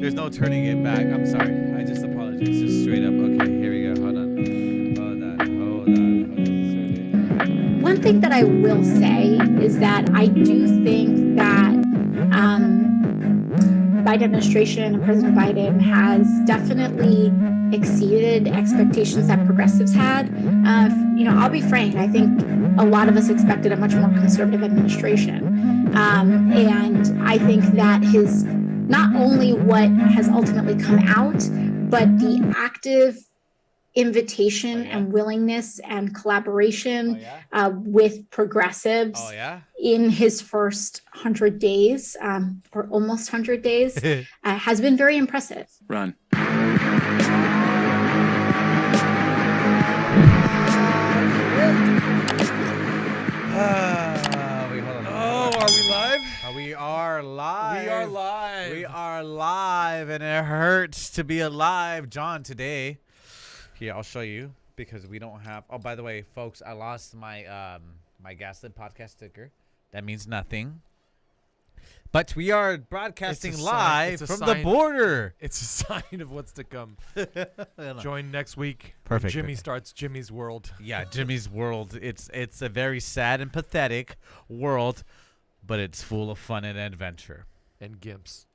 There's no turning it back. I'm sorry. I just apologize. Just straight up. Okay, here we go. Hold on. Hold on. One thing that I will say is that I do think that Biden administration and President Biden has definitely exceeded expectations that progressives had. I'll be frank. I think a lot of us expected a much more conservative administration. And I think that his not only what has ultimately come out, but the active invitation and willingness and collaboration with progressives in his first 100 days or almost 100 days has been very impressive. Run. Wait, hold on. Oh, are we live? We are live. We are live. We are live, and it hurts to be alive, John. Today, here I'll show you because we don't have. Oh, by the way, folks, I lost my my GasLit podcast sticker. That means nothing. But we are broadcasting live from the border. It's a sign of what's to come. Join next week. Perfect. Jimmy starts Jimmy's World. Yeah, Jimmy's World. It's a very sad and pathetic world, but it's full of fun and adventure. And gimps.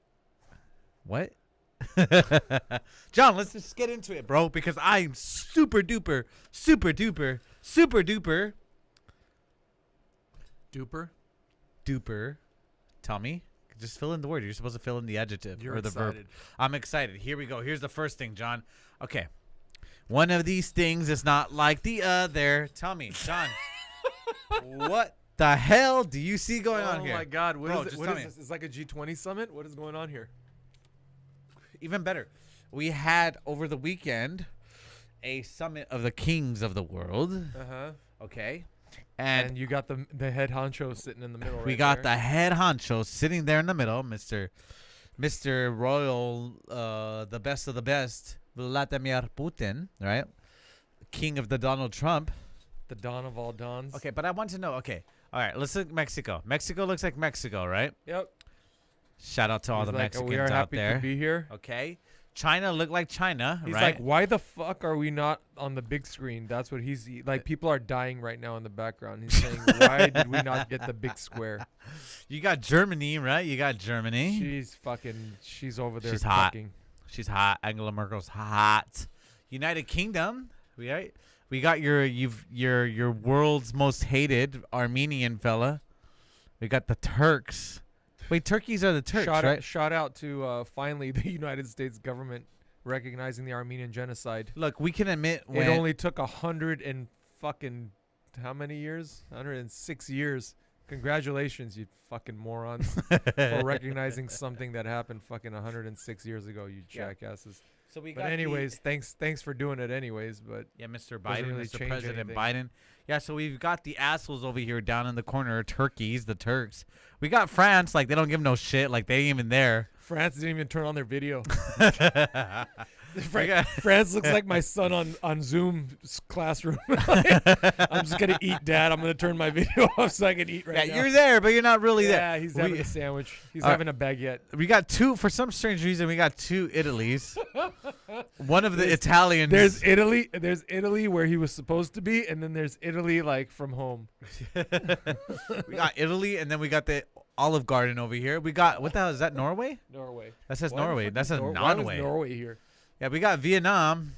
What? John, let's just get into it, bro, because I'm super duper. Duper. Tell me. Just fill in the word. You're supposed to fill in the adjective or the verb. I'm excited. Here we go. Here's the first thing, John. Okay. One of these things is not like the other. Tell me, John. What the hell do you see going on here? Oh, my God. Bro, What is this? It's like a G20 summit? What is going on here? Even better. We had, over the weekend, a summit of the kings of the world. Uh-huh. Okay. And you got the head honcho sitting in the middle right We got there. the head honcho sitting there in the middle, Mr. Royal, the best of the best, Vladimir Putin, right? King of the Donald Trump. The Don of all Dons. Okay, but I want to know, okay. All right, let's look at Mexico. Mexico looks like Mexico, right? Yep. Shout out to all He's the like, Mexicans we are out happy there. to be here. Okay. China looked like China, He's right? like, why the fuck are we not on the big screen? That's what he's like. People are dying right now in the background. He's saying, why did we not get the big square? You got Germany, right? You got Germany. She's over there. She's hot. Talking. She's hot. Angela Merkel's hot. United Kingdom, right? We got your world's most hated Armenian fella. We got the Turks. Wait, Turkeys are the Turks, right? Shout out to finally the United States government recognizing the Armenian genocide. Look, we can admit when It only took 100 and fucking how many years? 106 years. Congratulations, you fucking morons, for recognizing something that happened fucking 106 years ago, you jackasses. So we But got anyways, thanks for doing it anyways. But yeah, Mr. Biden, really Mr. change President anything. Biden. Yeah, so we've got the assholes over here down in the corner, Turkeys, the Turks. We got France, like they don't give no shit, like they ain't even there. France didn't even turn on their video. France looks like my son on Zoom classroom. I'm just gonna eat, Dad. I'm gonna turn my video off so I can eat right now. Yeah, you're there, but you're not really there. Yeah, he's having a sandwich. He's All right. having a baguette. We got two, for some strange reason, we got two Italys. One of the Italians. There's Italy where he was supposed to be, and then there's Italy like from home. We got Italy, and then we got the Olive Garden over here. We got, what the hell, is that Norway? Norway. That says Why the Norway. fuck That is says Why non-way. is Norway here? Yeah, we got Vietnam.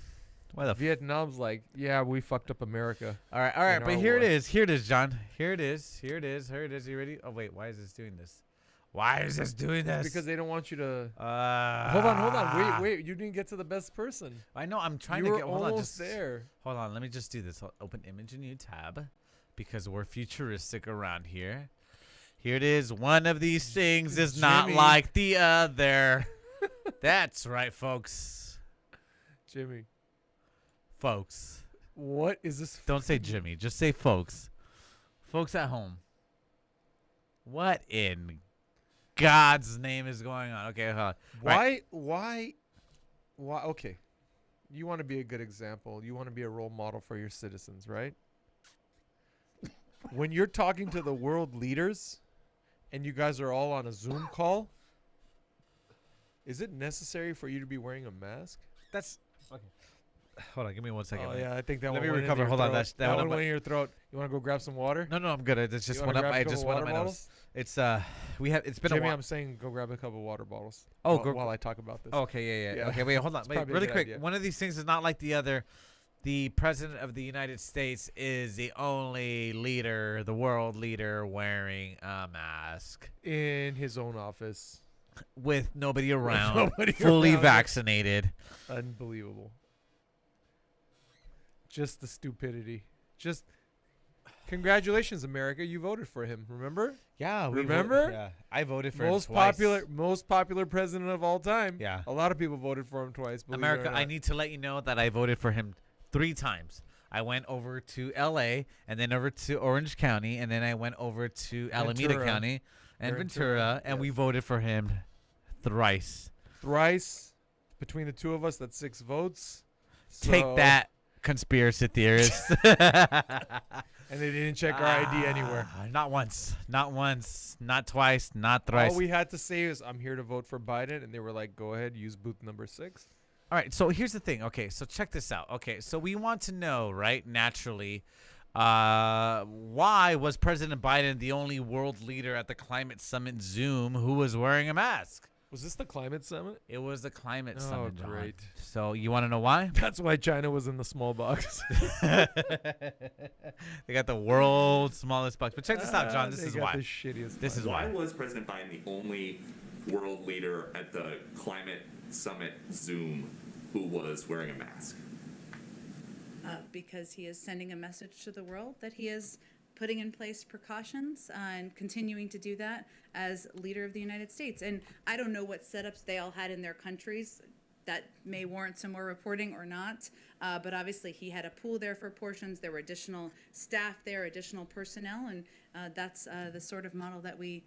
Why the Vietnam's like, yeah, we fucked up America. All right, in but our here war. it is, John. Here it is. You ready? Oh, wait, why is this doing this? Because they don't want you to. Uh, Hold on. Wait. You didn't get to the best person. I know, I'm trying You to were get, hold on, almost just there. Hold on, let me just do this. Open image in new tab because we're futuristic around here. Here it is. One of these things is not Jimmy. like the other. That's right, folks. Jimmy, Folks. what is this? Don't say Jimmy. Just say folks. Folks at home. What in God's name is going on? Okay, hold on. Why? Okay. You want to be a good example. You want to be a role model for your citizens, right? When you're talking to the world leaders and you guys are all on a Zoom call, Is it necessary for you to be wearing a mask? That's okay. Hold on, give me 1 second. Oh yeah, I think that Let one me went recover. into your Hold on, throat. that one That one went in your throat. You want to go grab some water? No, I'm good. It's You just wanna one up. grab a I couple just one water up my nose. bottles? It's we have. It's been Jimmy, a while. I'm saying go grab a couple water bottles. Oh, while I talk about this. Okay, yeah. Yeah. Okay, wait, hold on. It's Wait, probably a really good quick. idea. One of these things is not like the other. The president of the United States is the only leader, the world leader, wearing a mask In his own office. with nobody around, nobody fully around. vaccinated. Unbelievable. Just the stupidity. Just congratulations, America. You voted for him. Remember? Yeah, Remember? Yeah, I voted for Most him twice. popular president of all time. Yeah. A lot of people voted for him twice. believe it or America, I not. need to let you know that I voted for him 3 times. I went over to L.A. and then over to Orange County, and then I went over to Alameda Ventura. County and Ventura, Ventura, and we yes. voted for him thrice. Thrice between the two of us. That's 6 votes. Take So- that, conspiracy theorists. And they didn't check our ID anywhere. Not once. Not once. Not twice. Not thrice. All we had to say is, "I'm here to vote for Biden," and they were like, "Go ahead, use booth number 6." All right, so here's the thing. Okay, so check this out. Okay, so we want to know, right, naturally, why was President Biden the only world leader at the climate summit Zoom who was wearing a mask? Was this the climate summit? It was the climate Oh, summit, John. great. So you want to know why? That's why China was in the small box. They got the world's smallest box. But check this out, John. This They is got why. the shittiest This box. is Why why. was President Biden the only world leader at the climate summit Zoom who was wearing a mask? Because he is sending a message to the world that he is putting in place precautions and continuing to do that as leader of the United States. And I don't know what setups they all had in their countries that may warrant some more reporting or not. But obviously he had a pool there for portions. There were additional staff there, additional personnel, and that's the sort of model that we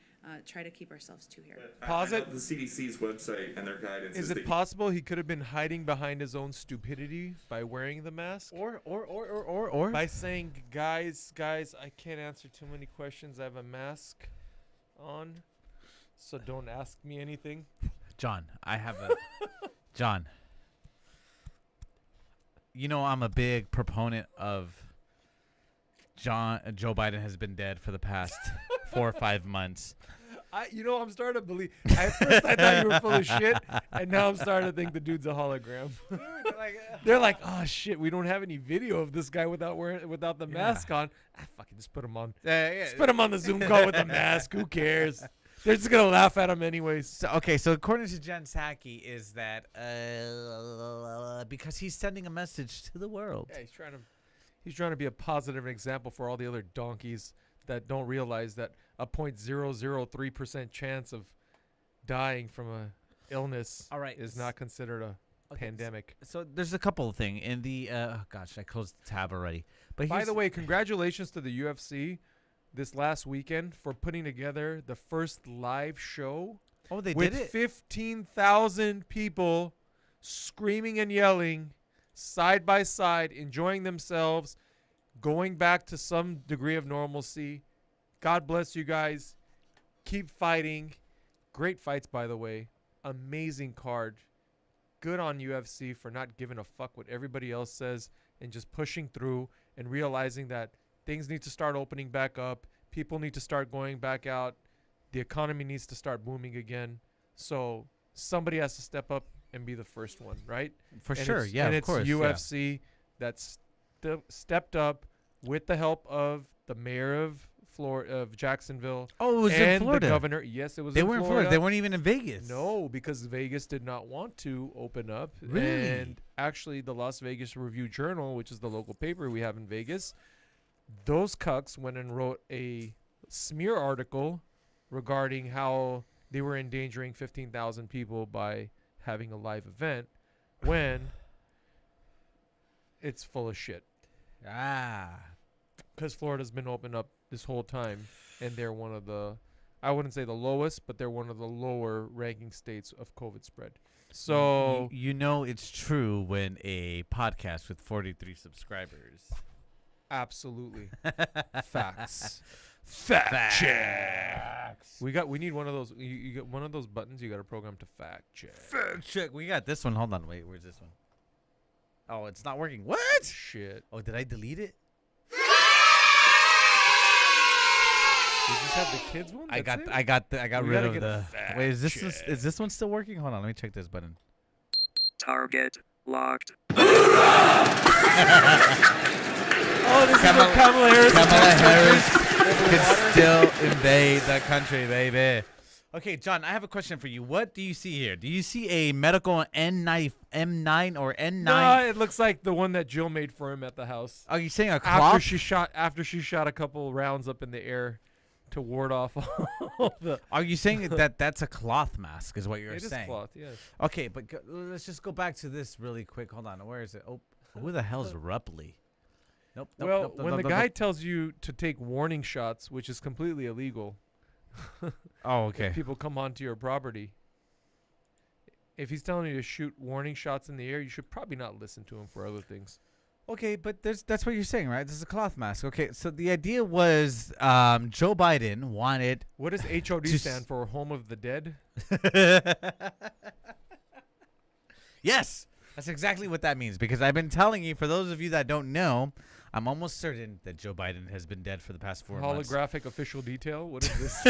try to keep ourselves to here. Pause I it. know the CDC's website and their guidance Is is it that possible he could have been hiding behind his own stupidity by wearing the mask? Or By saying, guys, I can't answer too many questions. I have a mask on, so don't ask me anything. John, I have a John. You know I'm a big proponent of Joe Biden has been dead for the past 4 or 5 months. I'm starting to believe. At first, I thought you were full of shit, and now I'm starting to think the dude's a hologram. They're like, oh shit, we don't have any video of this guy without the mask on. Fucking just put him on. Just put him on the Zoom call with the mask. Who cares? They're just gonna laugh at him anyways. So according to Jen Psaki is that because he's sending a message to the world. Yeah, he's trying to be a positive example for all the other donkeys that don't realize that a 0.003% chance of dying from a illness is not considered a pandemic. So there's a couple of things in the gosh, I closed the tab already. But By the way, congratulations to the UFC this last weekend for putting together the first live show. oh, they with did it. 15,000 people screaming and yelling side by side, enjoying themselves, going back to some degree of normalcy. God bless you guys. Keep fighting. Great fights, by the way. Amazing card. Good on UFC for not giving a fuck what everybody else says and just pushing through and realizing that things need to start opening back up. People need to start going back out. The economy needs to start booming again. So somebody has to step up and be the first one, right? For And sure, it's- yeah, and of it's course. yeah. UFC that's stepped up with the help of the mayor of Jacksonville Oh, it was and in Florida. the governor. Yes, it was. They in weren't in Florida. They weren't even in Vegas. No, because Vegas did not want to open up. Really? And actually, the Las Vegas Review-Journal, which is the local paper we have in Vegas, those cucks went and wrote a smear article regarding how they were endangering 15,000 people by having a live event when it's full of shit. Because Florida's been open up this whole time, and they're one of the, I wouldn't say the lowest, but they're one of the lower ranking states of COVID spread. So you know it's true when a podcast with 43 subscribers. absolutely facts. Fact check. We need one of those. You get one of those buttons. You got to program to fact check. Fact check. We got this one. Hold on. Wait, where's this one? Oh, it's not working. What? Shit. Oh, did I delete it? You just have the kids one. I got We rid gotta of get a the. fact Wait, is check. this one still working? Hold on, let me check this button. Target locked. Oh, this is where Kamala Harris. Kamala Harris can still invade the country, baby. Okay, John, I have a question for you. What do you see here? Do you see a medical M9 or N9? No, it looks like the one that Jill made for him at the house. Are you saying a cloth? After she shot a couple rounds up in the air to ward off all the. Are you saying that that's a cloth mask? Is what you're It is saying? cloth, yes. Okay, but let's just go back to this really quick. Hold on, where is it? Oh, who the hell's Rupley? Nope. Well, when the guy tells you to take warning shots, which is completely illegal. Oh, okay. If people come onto your property. If he's telling you to shoot warning shots in the air, you should probably not listen to him for other things. Okay, but that's what you're saying, right? This is a cloth mask. Okay, so the idea was Joe Biden wanted. What does HOD stand for? Home of the Dead? Yes, that's exactly what that means. Because I've been telling you, for those of you that don't know, I'm almost certain that Joe Biden has been dead for the past 4 months. Holographic official detail? What is this?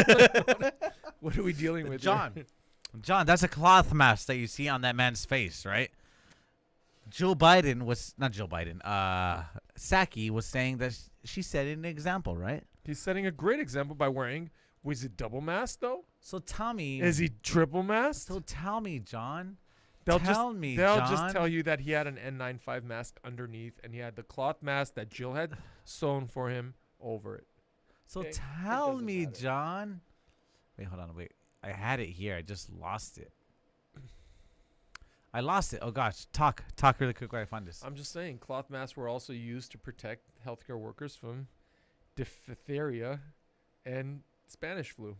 What are we dealing with John, here? John, that's a cloth mask that you see on that man's face, right? Joe Biden was not Joe Biden. Psaki was saying that she set an example, right? He's setting a great example by wearing. Was it double mask though? So tell me, Is he triple mask? So tell me, John. They'll Tell just tell you that he had an N95 mask underneath, and he had the cloth mask that Jill had sewn for him over it. So Okay, it tell doesn't me, matter. John. Wait, hold on. Wait, I had it here. I just lost it. I lost it. Oh gosh, talk really quick while I find this. I'm just saying, cloth masks were also used to protect healthcare workers from diphtheria and Spanish flu.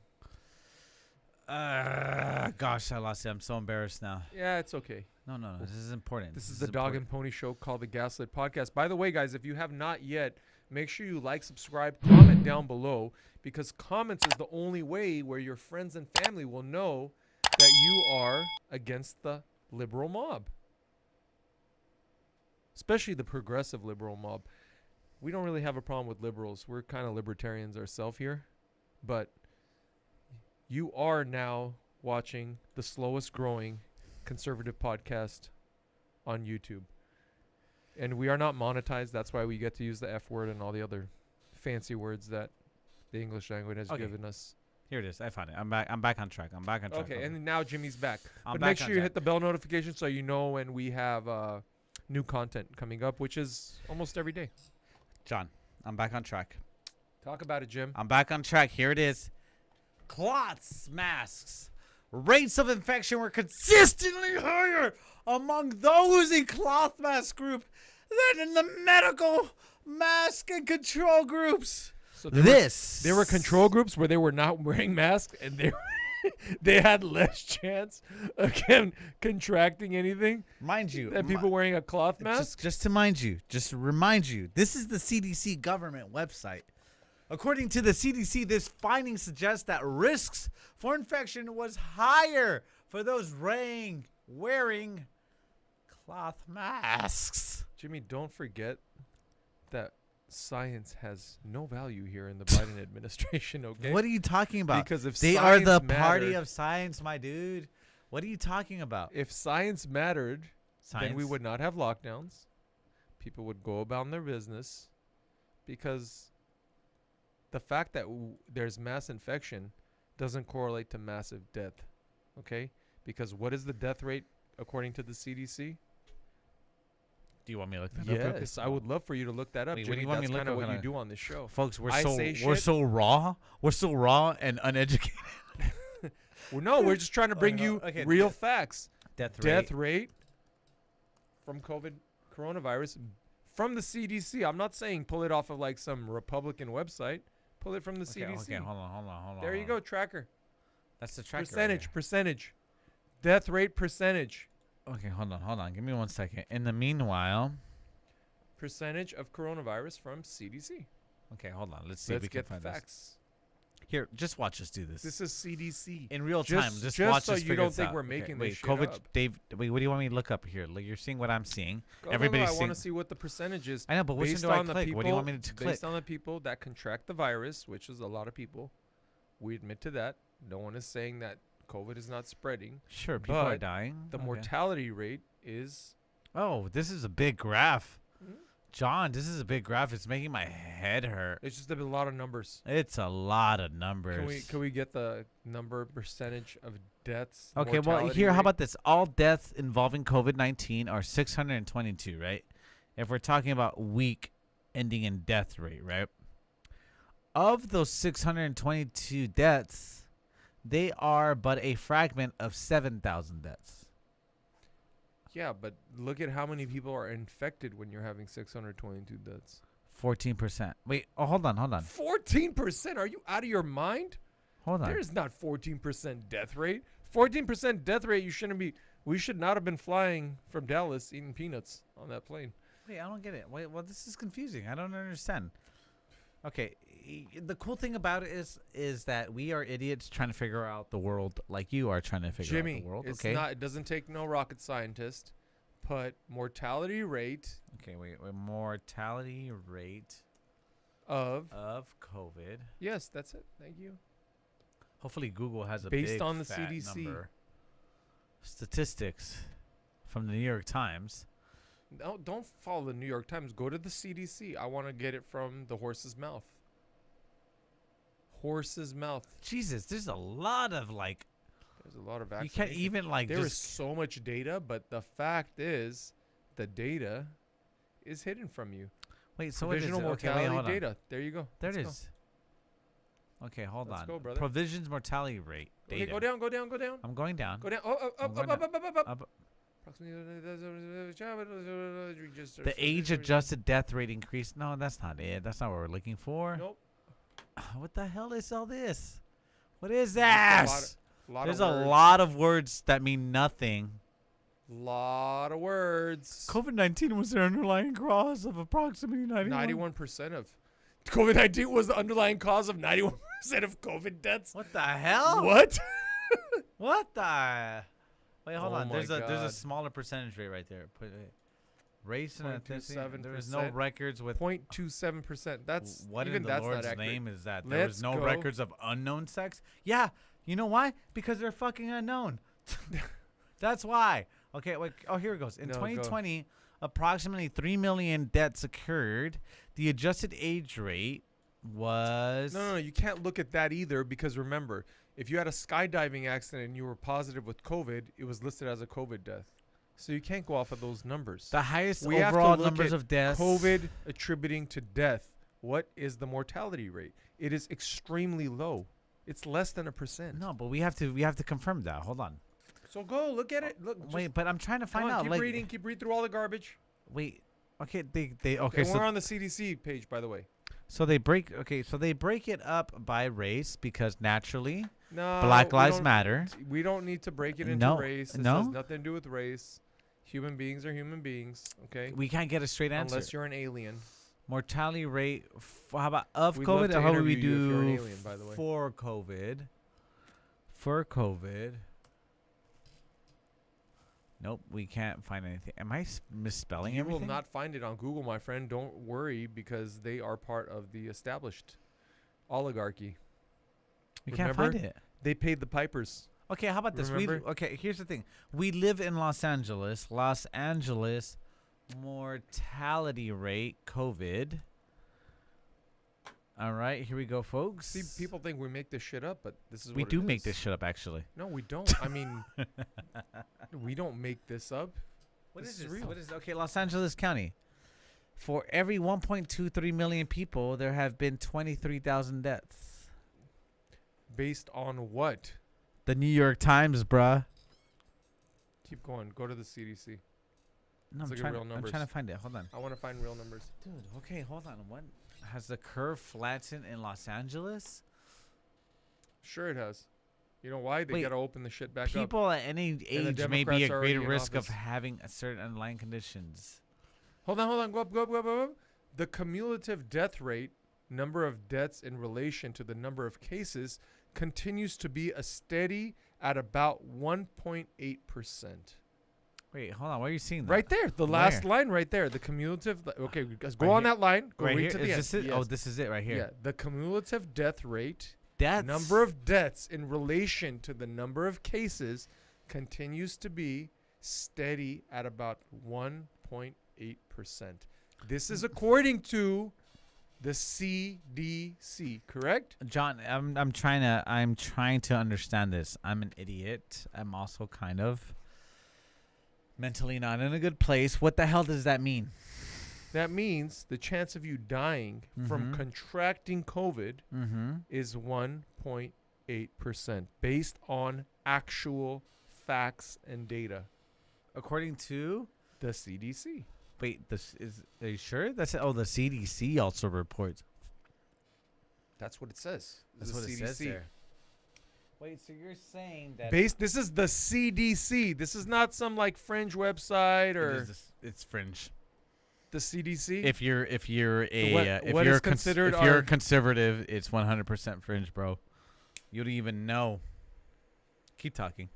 Gosh, I lost it. I'm so embarrassed now. Yeah, it's okay. No. This is important. This is the Dog and Pony Show called the GasLit Podcast. By the way, guys, if you have not yet, make sure you like, subscribe, comment down below, because comments is the only way where your friends and family will know that you are against the liberal mob, especially the progressive liberal mob. We don't really have a problem with liberals. We're kind of libertarians ourselves here, but you are now watching the slowest growing conservative podcast on YouTube. And we are not monetized. That's why we get to use the F word and all the other fancy words that the English language has given us. Here it is. I found it. I'm back on track. Okay, and now Jimmy's back. I'm But back make sure on you track. hit the bell notification so you know when we have new content coming up, which is almost every day. John, I'm back on track. Talk about it, Jim. I'm back on track. Here it is. Cloths masks. Rates of infection were consistently higher among those in cloth mask group than in the medical mask and control groups. So There were control groups where they were not wearing masks and they had less chance of contracting anything mind you, than people wearing a cloth mask. just to remind you, this is the CDC government website. According to the CDC, this finding suggests that risks for infection was higher for those wearing cloth masks. Jimmy, don't forget that science has no value here in the Biden administration, okay? What are you talking about? Because if they are the science party mattered- of science, my dude. What are you talking about? If science mattered, then we Science? would not have lockdowns. People would go about their business because the fact that there's mass infection doesn't correlate to massive death, okay? Because what is the death rate according to the CDC? Do you want me to look that up? real quick? Yes, I would love for you to look that up, Wait, what do Jimmy. you want me That's to look kind of up? what you Hold do on this show. Folks, we're I say so shit. raw. We're so raw and uneducated. Well, no, we're just trying to bring no. you Okay, real facts. Death Rate from coronavirus from the CDC. I'm not saying pull it off of like some Republican website. Pull it from the CDC. Okay, hold on. There you go, tracker. That's the tracker. Percentage. Death rate percentage. Okay, hold on. Give me 1 second. In the meanwhile, Percentage of coronavirus from CDC. okay, hold on. Let's see Let's if we can get the find this. facts. Here, just watch us do this. This is CDC. In real time. Just watch so us you figure don't this think out. we're Okay, making wait, this shit COVID, up. Dave, wait, what do you want me to look up here? Like, you're seeing what I'm seeing. Go, Everybody's I want seeing. to see what the percentage is. I know, but which one based do I on the click? people, What do you want me to click? Based on the people that contract the virus, which is a lot of people. We admit to that. No one is saying that COVID is not spreading. Sure, people are but dying. The Okay. mortality rate is... Oh, this is a big graph. Mhm. John, this is a big graph. It's making my head hurt. It's just a lot of numbers. It's a lot of numbers. Can we get the percentage of deaths? Okay, well, mortality here, how rate? about this? All deaths involving COVID-19 are 622, right? If we're talking about week ending in death rate, right? Of those 622 deaths, they are but a fragment of 7,000 deaths. Yeah, but look at how many people are infected when you're having 622 deaths. 14%. Wait, oh, hold on. 14%? Are you out of your mind? Hold on. There's not 14% death rate. 14% death rate. We should not have been flying from Dallas eating peanuts on that plane. Wait, I don't get it. Wait, well, this is confusing. I don't understand. Okay, the cool thing about it is that we are idiots trying to figure out the world like you are trying to figure out the world. It's Okay. not. It doesn't take no rocket scientist. Put mortality rate Okay, wait. Mortality rate of COVID. yes, that's it. Thank you. Hopefully, Google has a Based big on the fat CDC. number. Statistics from the New York Times. No, don't follow the New York Times. Go to the CDC. I want to get it from the horse's mouth. Horse's mouth. Jesus, there's a lot of like. There's a lot of You vaccination. can't even like There is just. so much data, but the fact is, the data is hidden from you. Wait, so what is it? Provisional Okay, wait, mortality hold on. data. There you go. There it Let's is. Okay, hold Let's on. go, brother. Provisions mortality rate. Go. Okay, Data. go down, go down, go down. I'm going down. Go down. Oh, I'm up, going up, up, up, up, up. Up. The The age-adjusted death rate increased. No, that's not it. That's not what we're looking for. Nope. What the hell is all this? What is Just a this? lot There's of a words. lot of words that mean nothing. Lot of words. COVID-19 was the underlying cause of approximately 91% of COVID-19 was the underlying cause of 91% of COVID deaths. What the hell? What? What the? Wait, hold Oh on. my There's a God. smaller percentage rate right there. Race and ethnicity. 0.27%. There was no records with. 0.27%. That's What even in the that's Lord's not accurate. name is that? There was Let's no go. records of unknown sex? Yeah. You know why? Because they're fucking unknown. That's why. Okay, wait. Oh, here it goes. In No, go. 2020, approximately 3 million deaths occurred. The adjusted age rate was. No, you can't look at that either because remember, if you had a skydiving accident and you were positive with COVID, it was listed as a COVID death. So you can't go off of those numbers. The highest We have to overall look numbers at of deaths. COVID attributing to death. What is the mortality rate? It is extremely low. It's less than 1%. No, but we have to confirm that. Hold on. So go look at it. Look. Just, Wait, but I'm trying to come find on, out. keep Like, reading. Keep reading through all the garbage. wait. Okay, they okay. And So we're on the CDC page, by the way. they break. Okay, so they break it up by race because naturally, No. Black we Lives don't- Matter. We don't need to break it into No, race. This no. has nothing to do with race. Human beings are human beings. Okay. We can't get a straight answer. Unless you're an alien. Mortality rate. How about of We'd love COVID? to Or how would we interview you if you're an do alien, by the way. for COVID? For COVID. Nope, we can't find anything. Am I misspelling You everything? will not find it on Google, my friend. Don't worry, because they are part of the established oligarchy. We can't remember? find it. They paid the pipers. Okay, how about this? Remember? Okay, here's the thing. We live in Los Angeles. Los Angeles mortality rate, COVID. All right, here we go, folks. See, people think we make this shit up, but this is we what do it make is. this shit up, actually. No, we don't. I mean, we don't make this up. What This is is this? real. What is okay? Los Angeles County. For every 1.23 million people, there have been 23,000 deaths. Based on what? The New York Times, bruh. Keep going. Go to the CDC. No, Let's I'm look at trying, real I'm numbers. trying to find it. Hold on. I want to find real numbers. Dude, okay, hold on. What? Has the curve flattened in Los Angeles? Sure, it has. You know why? They Wait, got to open the shit back up. People at any age may be Democrats at are already greater in risk of office. having a certain underlying conditions. Hold on. Go up. The cumulative death rate number of deaths in relation to the number of cases continues to be a steady at about 1.8%. Wait, hold on. Where are you seeing that? Right there, the last Where? line right there, the cumulative. Okay, guys, go Right on here? that line. Go Right read here? to the Is end. this it? Yes. Oh, this is it right here. Yeah, the cumulative death rate, Deaths. number of deaths in relation to the number of cases, continues to be steady at about 1.8%. This is according to the CDC, correct? John, I'm trying to understand this. I'm an idiot. I'm also kind of mentally not in a good place. What the hell does that mean? That means the chance of you dying from Mhm. contracting COVID Mm-hmm. is 1.8% based on actual facts and data. According to The CDC. wait, this is are you sure? That's it. Oh, the CDC also reports. That's what it says. That's The what it says there. Wait, so you're saying that This is the CDC. This is not some like fringe website or it's fringe. the CDC. If you're a What- if what you're is considered if you're our- conservative, it's 100% fringe, bro. You don't even know. Keep talking.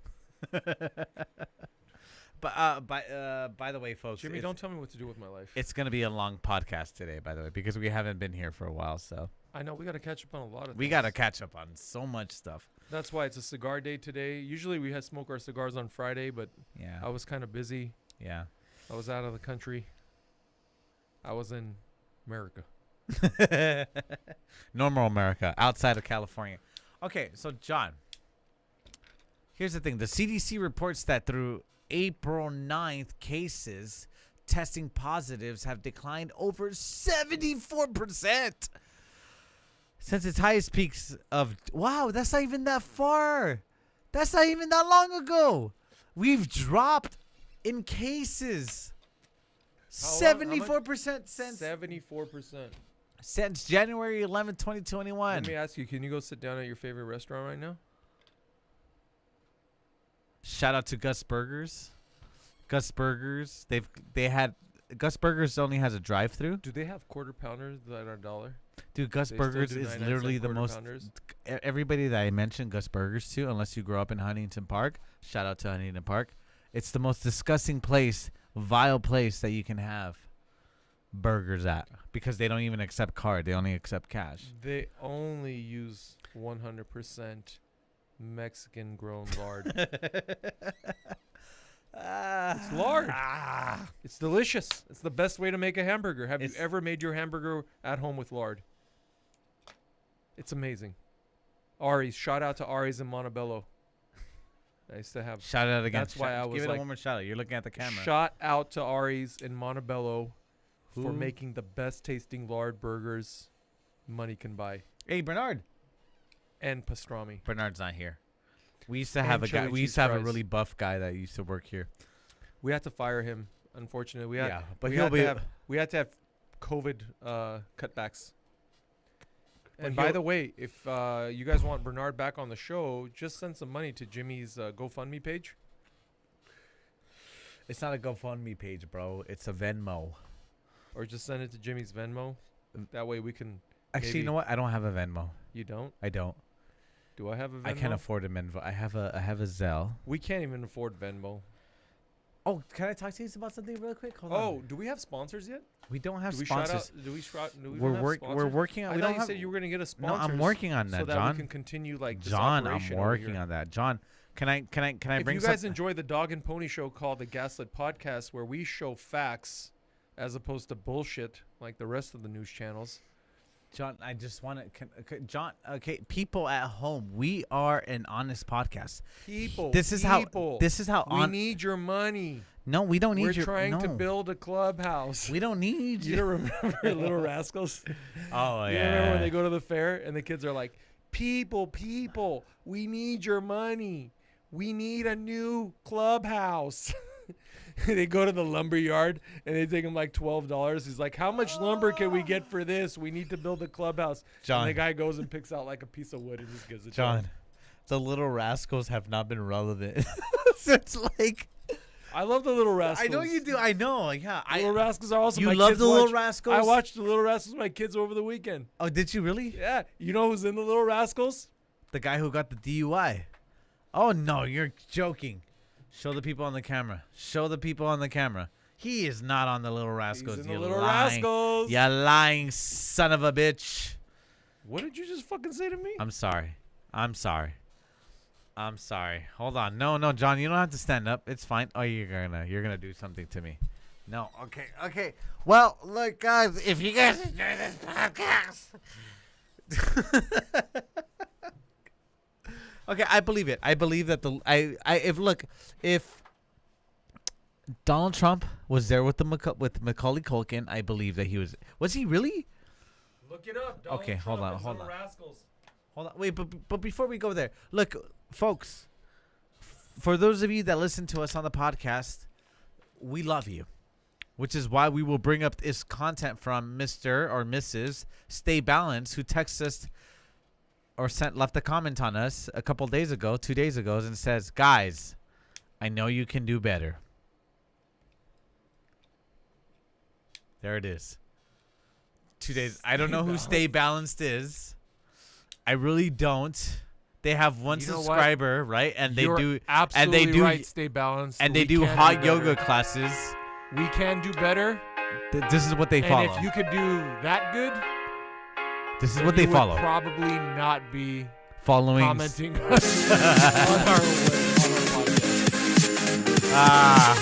But by the way, folks, Jimmy, it's, don't tell me what to do with my life. it's gonna be a long podcast today, by the way, because we haven't been here for a while, so I know we got to catch up on a lot of we things. gotta catch up on so much stuff. That's why it's a cigar day today. Usually we smoke our cigars on Friday, but Yeah, I was kind of busy. yeah. I was out of the country. I was in America. Normal America, outside of California. Okay, so John, here's the thing. The CDC reports that through April 9th, cases testing positives have declined over 74%. Since its highest peaks of... Wow, that's not even that far. That's not even that long ago. We've dropped in cases. How long- how much? 74% since 74%. January 11th, 2021. Let me ask you, can you go sit down at your favorite restaurant right now? Shout out to Gus Burgers. Gus Burgers. Gus Burgers only has a drive-through. Do they have quarter pounders that are $1? Dude, Gus They still Burgers do is 99 literally cent the quarter most. pounders? Everybody that I mentioned Gus Burgers to, unless you grew up in Huntington Park, shout out to Huntington Park. It's the most disgusting place, vile place that you can have burgers at because they don't even accept card. They only accept cash. They only use 100% Mexican grown lard. It's lard. It's delicious. It's the best way to make a hamburger. Have you It's- ever made your hamburger at home with lard? It's amazing. Ari's. Shout out to Ari's in Montebello. I used to have. Shout out again. That's why I was give it like- a one more shout out. You're looking at the camera. Shout out to Ari's in Montebello for Who? making the best tasting lard burgers money can buy. Hey, Bernard. And pastrami. Bernard's not here. We used to And have a guy. chili We used cheese to have a fries. really buff guy that used to work here. We had to fire him, unfortunately. We had, Yeah, but we he'll had be- to have we had to have COVID cutbacks. But And by he'll- the way, if you guys want Bernard back on the show, just send some money to Jimmy's GoFundMe page. It's not a GoFundMe page, bro. It's a Venmo. Or just send it to Jimmy's Venmo. That way we can. Actually, Maybe. you know what? I don't have a Venmo. You don't? I don't. Do I have a Venmo? I can't afford a Venmo. I have a Zelle. We can't even afford Venmo. Oh, can I talk to you about something real quick? Hold on. Oh, do we have sponsors yet? We don't have Do we sponsors. shout out? Do we shout? Do we We're don't have we're sponsors? working on. I We thought don't you have, said you were gonna get a no, sponsor. I'm working on that, so that John. we can continue like this John, I'm operation over working here. on that. John, can I If bring you guys some? enjoy the Dog and Pony Show called the GasLit Podcast, where we show facts as opposed to bullshit like the rest of the news channels. John, I just want to. John, okay, people at home, we are an honest podcast. People, This is how. This is how. we need your money. No, we don't need We're your. trying to no. build a clubhouse. We don't need You you. don't remember Little Rascals? Oh You yeah. remember when they go to the fair and the kids are like, people, we need your money. We need a new clubhouse. They go to the lumber yard and they take him like $12. He's like, how much lumber can we get for this? We need to build a clubhouse. John. And the guy goes and picks out like a piece of wood and just gives it to John, him. the Little Rascals have not been relevant since like I love the Little Rascals. I know you do. I know. Yeah. Little Rascals are awesome. You My love kids the Little watch- Rascals? I watched the Little Rascals with my kids over the weekend. Oh, did you really? Yeah. You know who's in the Little Rascals? The guy who got the DUI. Oh no, you're joking. Show the people on the camera. Show the people on the camera. He is not on the Little Rascals. He's in the You Little lying. Rascals. You lying son of a bitch. What did you just fucking say to me? I'm sorry. Hold on. No, John, you don't have to stand up. It's fine. Oh, you're gonna do something to me. No. Okay. Well, look, guys, if you guys enjoy this podcast. Okay, I believe it. I believe that if Donald Trump was there with with Macaulay Culkin, I believe that he was. Was he really? Look it up. Donald Okay, Trump hold and on. Little Rascals. Hold on. Wait, but before we go there, look, folks, for those of you that listen to us on the podcast, we love you, which is why we will bring up this content from Mr. or Mrs. Stay Balanced, who texted us or left a comment on us a couple days ago, 2 days ago, and says, guys, I know you can do better. There it is. 2 days. I don't know who Stay Balanced is. I really don't. They have one You know what? subscriber, right? And You're they do absolutely right. Stay balanced. and they We do can hot better. yoga classes. We can do better. This is what they follow. And if you could do that good, This is then what they you would follow. Probably not be Following commenting on our podcast.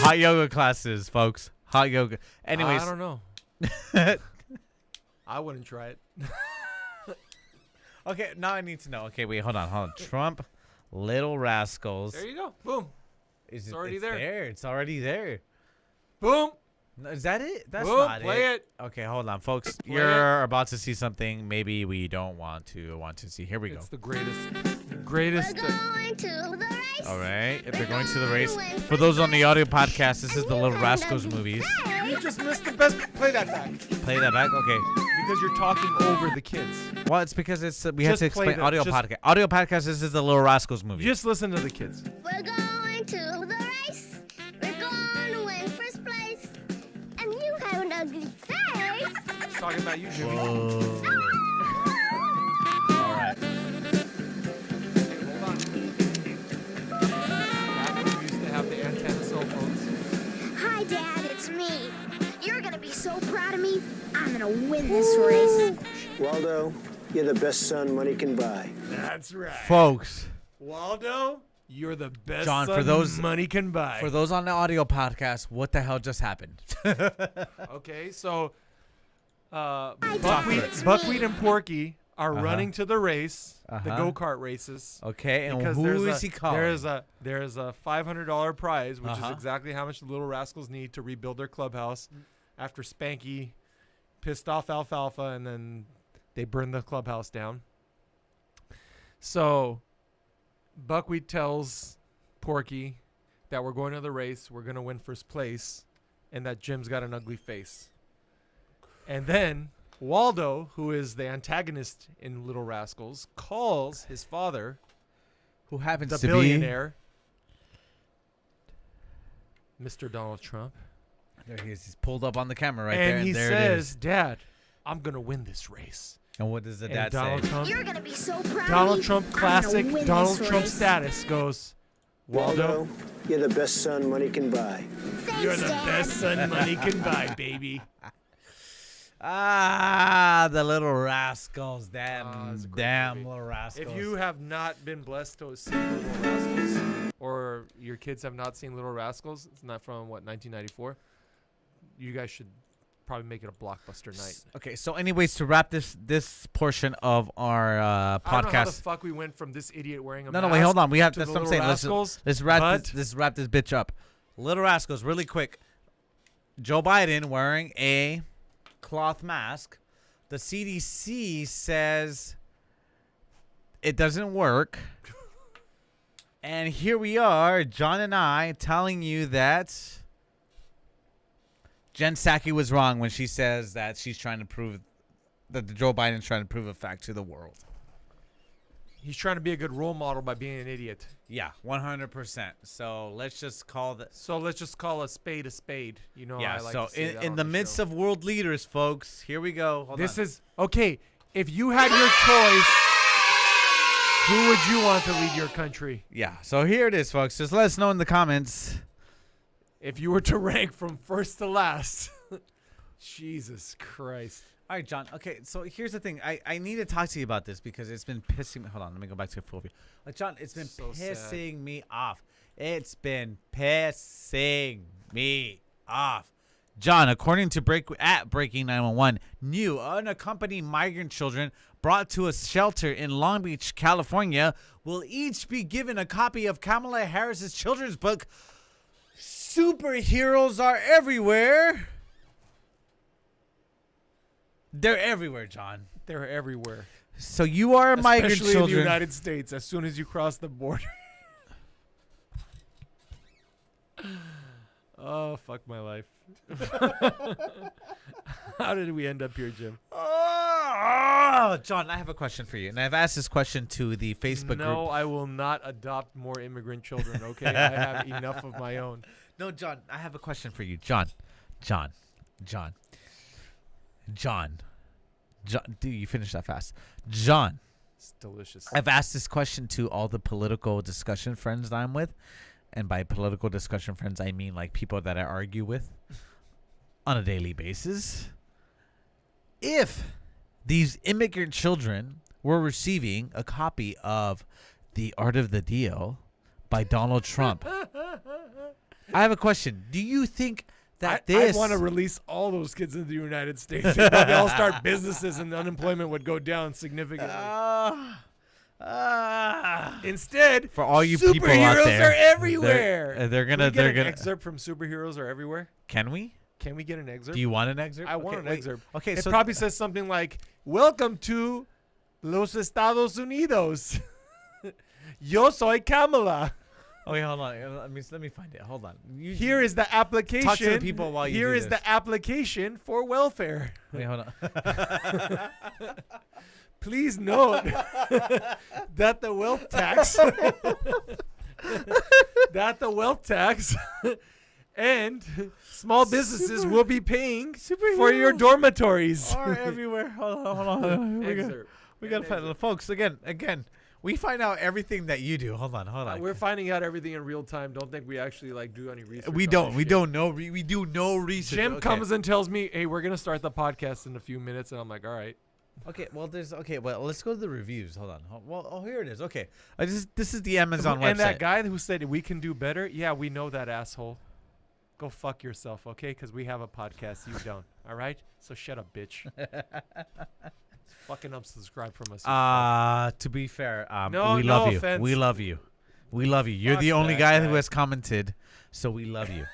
hot yoga classes, folks. Hot yoga. Anyways, I don't know. I wouldn't try it. okay, now I need to know. Okay, wait, hold on. Trump, Little Rascals. There you go. Boom. It's already there. It's already there. Boom. No, is that it? That's Boom. not Play it. Okay, hold on, folks. Play You're about to see something maybe we don't want to see. Here we go. It's the greatest. Going to the race. All right, if they're going to the race. For those on the audio podcast, this is the Little Rascals movies. You just missed the best. Play that back. Play that back. Okay. Because you're talking over the kids. Well, it's because it's we have Just to play explain the- audio just- podcast. Audio podcast. This is the Little Rascals movie. Just listen to the kids. We're going to the race. We're going to win first place. And you have an ugly face. It's talking about you, Jimmy. Whoa. All right. Hold on. Back when we used to have the antenna cell phones. Hi, Dad. It's me. You're going to be so proud of me. I'm going to win this race. Waldo, you're the best son money can buy. That's right. Folks, Waldo, you're the best John, for son those- money can buy. for those on the audio podcast, what the hell just happened? Okay, so Dad. Buckwheat and Porky are Uh-huh. running to the race, the Uh-huh. go-kart races. Okay, and Because who is he calling? There's a $500 prize, which Uh-huh. is exactly how much the Little Rascals need to rebuild their clubhouse after Spanky pissed off Alfalfa, and then they burned the clubhouse down. So Buckwheat tells Porky that we're going to the race, we're going to win first place, and that Jim's got an ugly face. And then Waldo, who is the antagonist in Little Rascals, calls his father, who happens the to billionaire, Mr. Donald Trump. be? There he is. He's pulled up on the camera right and there. he and there it says, is. "Dad, I'm going to win this race." And what does the And dad Donald say? Trump, You're going to be so proud Donald of me. Trump I'm classic, gonna win Donald this Trump race. status goes, Waldo, You're the best son money can buy. Thanks, you're the Dad. best son money can buy, baby. The Little Rascals. Damn, it's a great damn movie. Little Rascals. If you have not been blessed to see Little Rascals, or your kids have not seen Little Rascals, it's not from, 1994, you guys should probably make it a blockbuster night. Okay, so anyways, to wrap this portion of our I don't know how the podcast. fuck we went from this idiot wearing a No, mask wait, hold on. We have to that's the what I'm Little saying. Rascals, Let's wrap but- this bitch up. Little Rascals, really quick. Joe Biden wearing a cloth mask. The CDC says it doesn't work. And here we are, John and I, telling you that Jen Psaki was wrong when she says that she's trying to prove that Joe Biden's trying to prove a fact to the world. He's trying to be a good role model by being an idiot. Yeah, 100%. So let's just call a spade a spade. You know, yeah. I like So to say that in on the midst show. of world leaders, folks, here we go. Hold This on. is okay. If you had your choice, who would you want to lead your country? Yeah. So here it is, folks. Just let us know in the comments. If you were to rank from first to last. Jesus Christ. All right, John. Okay, so here's the thing. I need to talk to you about this because it's been pissing me. Hold on, let me go back to a full view. Like, John, it's been So pissing me off. It's been pissing me off. John, according to Breaking 911, new unaccompanied migrant children brought to a shelter in Long Beach, California, will each be given a copy of Kamala Harris's children's book, Superheroes Are Everywhere. They're everywhere, John. They're everywhere. So you are a migrant Especially children. in the United States, as soon as you cross the border. Oh, fuck my life. How did we end up here, Jim? Oh, John, I have a question for you. And I've asked this question to the Facebook No, group. I will not adopt more immigrant children, okay? I have enough of my own. No, John, I have a question for you. John. Dude, you finished that fast. John, It's delicious. I've asked this question to all the political discussion friends that I'm with. And by political discussion friends, I mean like people that I argue with on a daily basis. If these immigrant children were receiving a copy of The Art of the Deal by Donald Trump, I have a question. Do you think that I want to release all those kids into the United States. They'd probably all start businesses and unemployment would go down significantly. Instead, for all you superheroes people out there, are everywhere. They're Can gonna. we get They're an gonna. excerpt from Superheroes Are Everywhere? Can we? Can we get an excerpt? Do you want an excerpt? I want Okay, an wait. excerpt. Okay, It so probably says something like, "Welcome to Los Estados Unidos. Yo soy Kamala. Oh, wait, hold on. Let me find it. Hold on. Here is the application. Talk to the people while you Here do is this. the application for welfare. Wait, hold on. Please note that the wealth tax and small businesses will be paying for your dormitories. Are everywhere. Hold on. We gotta find the folks again. We find out everything that you do. Hold on. We're finding out everything in real time. Don't think we actually like do any research. We on don't. this We shit. don't know. We do no research. Jim Okay. comes and tells me, "Hey, we're gonna start the podcast in a few minutes," and I'm like, "All right." Okay. Well, let's go to the reviews. Hold on. Well, here it is. Okay. This is the Amazon website. And that guy who said we can do better, yeah, we know that, asshole. Go fuck yourself, okay? Because we have a podcast, you don't. All right? So shut up, bitch. Fucking unsubscribe from us. To be fair, No, we no love you. offense. We love you. You're Fuck the only that guy guy. who has commented, so we love you.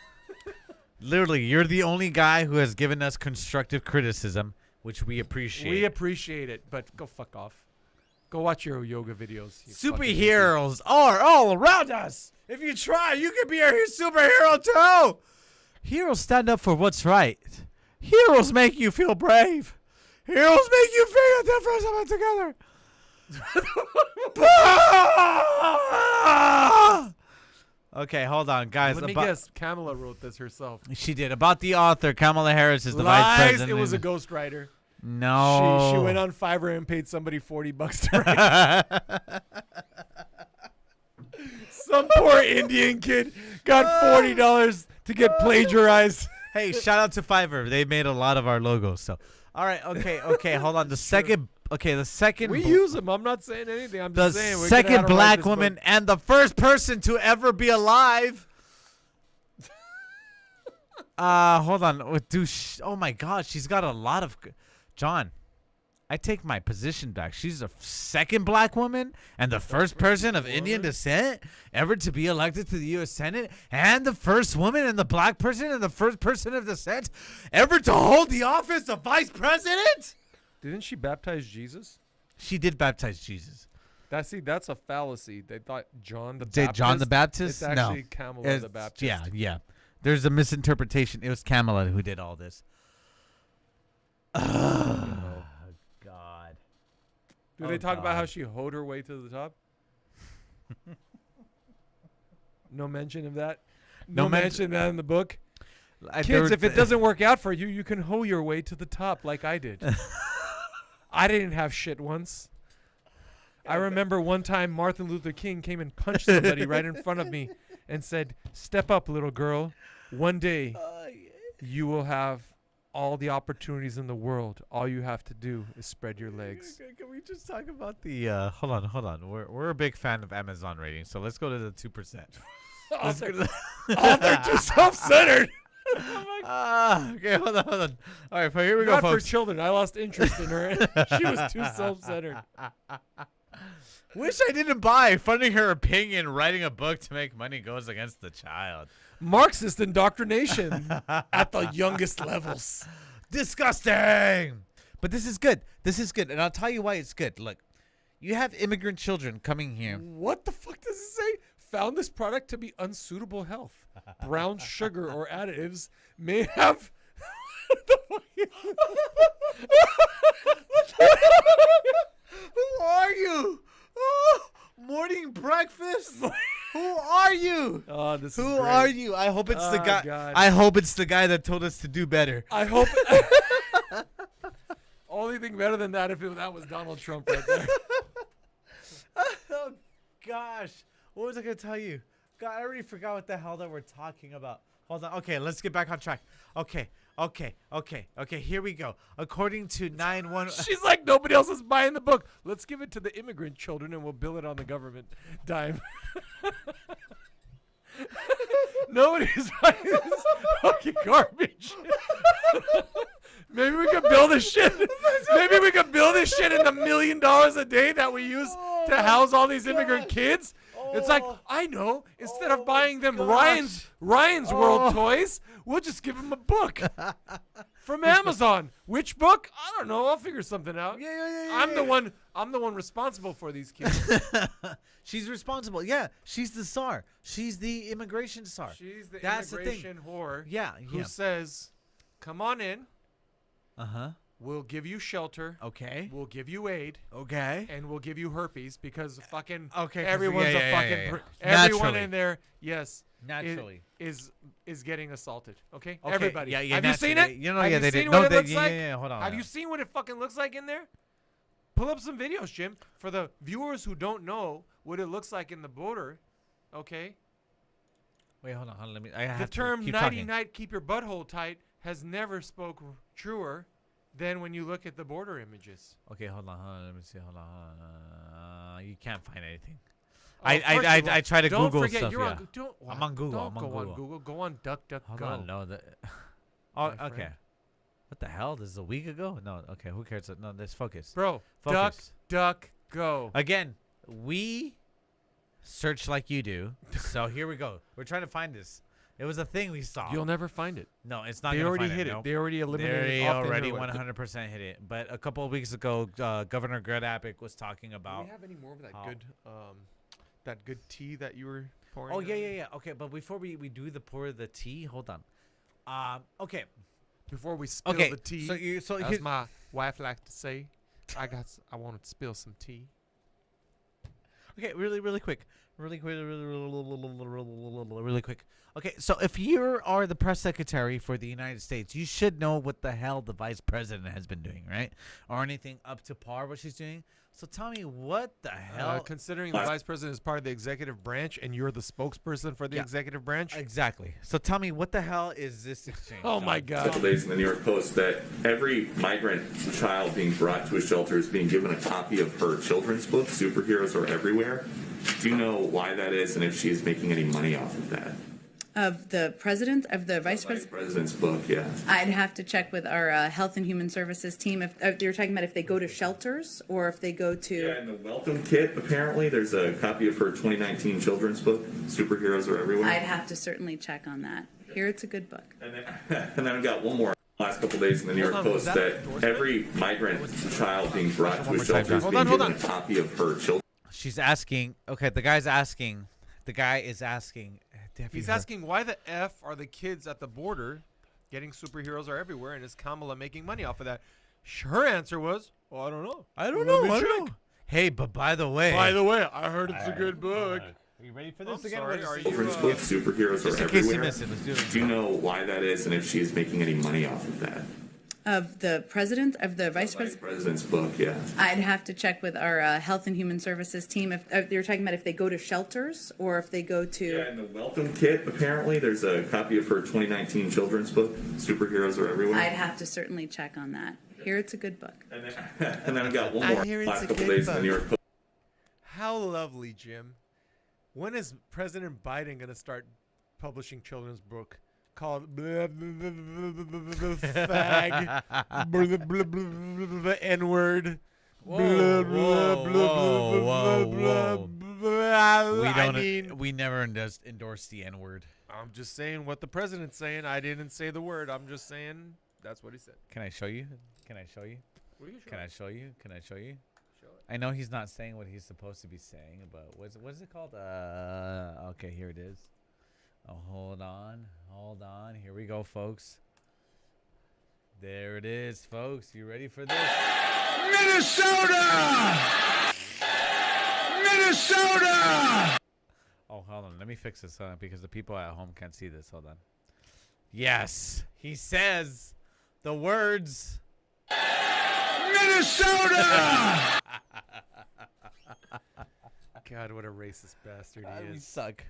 Literally, you're the only guy who has given us constructive criticism, which we appreciate. We appreciate it, but go fuck off. Go watch your yoga videos. you fucking hippie. Superheroes are all around us. If you try, you can be a superhero too. Heroes stand up for what's right. Heroes make you feel brave. Heroes make you feel different together. Okay, hold on, guys. Let me guess. Kamala wrote this herself. She did. About the author, Kamala Harris is the vice Lies. president. It was a ghostwriter. No. She went on Fiverr and paid somebody $40 to write. Some poor Indian kid got $40 to get plagiarized. Hey, shout out to Fiverr. They made a lot of our logos. So, all right, okay. Hold on. The second We use them. I'm not saying anything. I'm the just saying. second black woman and the first person to ever be alive. Hold on. Oh my God, she's got a lot of. John, I take my position back. She's the second black woman and the first person of Indian descent ever to be elected to the U.S. Senate, and the first woman and the black person and the first person of descent ever to hold the office of vice president. Didn't she baptize Jesus? She did baptize Jesus. That's a fallacy. They thought John the Say Baptist. John the Baptist? It's actually No. Kamala the Baptist. Yeah. There's a misinterpretation. It was Kamala who did all this. Oh, God. Do they talk about how she hoed her way to the top? No mention of that. No mention of that in the book. Kids, if it doesn't work out for you, you can hoe your way to the top like I did. I didn't have shit once. I remember one time Martin Luther King came and punched somebody right in front of me and said, "Step up, little girl. One day you will have all the opportunities in the world. All you have to do is spread your legs." Can we just talk about the hold on. We're a big fan of Amazon ratings, so let's go to the 2%. They're too self-centered. Okay, hold on. All right, here we go, Not folks. for children. I lost interest in her. She was too self-centered. Wish I didn't buy. Funding her opinion, writing a book to make money goes against the child. Marxist indoctrination at the youngest levels. Disgusting. But this is good. And I'll tell you why it's good. Look, you have immigrant children coming here. What the fuck does it say? Found this product to be unsuitable health. Brown sugar or additives may have. Who are you? Oh, morning breakfast. Who are you? Oh, this is Who great. are you? I hope it's the guy. God. I hope it's the guy that told us to do better. I hope. Only thing better than that if that was Donald Trump right there. Oh gosh, what was I gonna tell you? God, I already forgot what the hell that we're talking about. Hold on. Okay, let's get back on track. Okay. Here we go. According to 911. She's like, nobody else is buying the book. Let's give it to the immigrant children and we'll bill it on the government dime. Nobody's buying this fucking garbage. Maybe we could build this shit. Maybe we could build this shit in the $1 million a day that we use to house all these immigrant kids. It's like, I know, instead of buying them Ryan's World toys, we'll just give them a book from Amazon. Which book? I don't know. I'll figure something out. Yeah. I'm the one responsible for these kids. She's responsible. Yeah, she's the czar. She's the immigration czar. She's the That's immigration the thing. whore. Yeah. Who says, "Come on in. Uh-huh. We'll give you shelter. Okay. We'll give you aid. Okay. And we'll give you herpes because fucking Okay, 'cause- everyone's yeah, a yeah, fucking yeah, yeah. everyone Naturally. in there, yes, Naturally. is getting assaulted. Okay, Okay, everybody. yeah, Have you seen it? You know, Have yeah, you they seen did. what No, it they, looks yeah, like? yeah, hold on. Have you seen what it fucking looks like in there? Pull up some videos, Jim, for the viewers who don't know what it looks like in the border. Okay. Wait, hold on. Let me. I have The term to keep "nighty talking. night, keep your butthole tight" has never spoke truer than when you look at the border images. Okay, hold on. Let me see. Hold on. You can't find anything. Oh, of course you I won't. try to Don't Google forget, stuff. you're Yeah. on, don't, I'm on Google. Don't I'm on go Google. on Google. Go on DuckDuckGo. Hold on. No. Oh, My okay. friend. What the hell? This is a week ago? No. Okay. Who cares? No. Let's focus. Bro, Focus. DuckDuckGo. Again, we search like you do. So here we go. We're trying to find this. It was a thing we saw. You'll never find it. No, it's not. They gonna already find hit it. Nope. They already eliminated it. They off the already interweb. 100% hit it. But a couple of weeks ago, Governor Greg Abbott was talking Do about. we have any more of that how- good tea that you were pouring? Oh yeah, earlier? yeah. Okay, but before we do the pour the tea, hold on. Okay. Before we spill Okay. the tea, So as here's, my wife likes to say, I want to spill some tea. okay, really quick. Really quick. Okay, so if you are the press secretary for the United States, you should know what the hell the vice president has been doing, right? Or anything up to par what she's doing. So tell me what the hell. Considering the vice president is part of the executive branch and you're the spokesperson for the Yeah. executive branch. Exactly. So tell me what the hell is this exchange? Oh my A God. couple days in the New York Post that every migrant child being brought to a shelter is being given a copy of her children's book, Superheroes Are Everywhere. Do you know why that is and if she is making any money off of that? Of the president, of the vice Vice president? President's book, yeah. I'd have to check with our Health and Human Services team if you're talking about if they go to shelters or if they go to. Yeah, in the welcome kit, apparently, there's a copy of her 2019 children's book, Superheroes Are Everywhere. I'd have to certainly check on that. Here, it's a good book. And then I've got one more. Last couple days in the New York Hold on, was Post that that endorsement? every migrant child being brought to One a more time, shelter is John. being Hold given on. a copy of her children's. She's asking. Okay, the guy is asking. Have you He's heard- asking why the F are the kids at the border getting Superheroes Are Everywhere and is Kamala making money off of that? Her answer was, "Oh, I don't know. I don't Let know. me I don't check." know. Hey, but by the way, I heard it's a good book. Are you ready for this I'm again? sorry, are you, Children's books, superheroes Just are in case you everywhere. missed it, let's do it. Do you know why that is, and if she's making any money off of that? Of the president, of the vice Vice president? President's book, yeah. I'd have to check with our Health and Human Services team if you're talking about if they go to shelters or if they go to. Yeah, in the welcome kit, apparently, there's a copy of her 2019 children's book, Superheroes Are Everywhere. I'd have to certainly check on that. Here, it's a good book. And then I've got one more. hear it's Last a couple good days in the New York Post. How lovely, Jim. When is President Biden going to start publishing children's book called Fag, N-word? We never endorse the N-word. I'm just saying what the president's saying. I didn't say the word. I'm just saying that's what he said. Can I show you? Can I show you? What are you Can I show you? Can I show you? Show it. I know he's not saying what he's supposed to be saying, but what is it called? Okay, here it is. Oh, hold on. Here we go, folks. There it is, folks. You ready for this? Minnesota! Oh, hold on. Let me fix this because the people at home can't see this. Hold on. Yes, he says the words. Minnesota! God, what a racist bastard he We is. suck.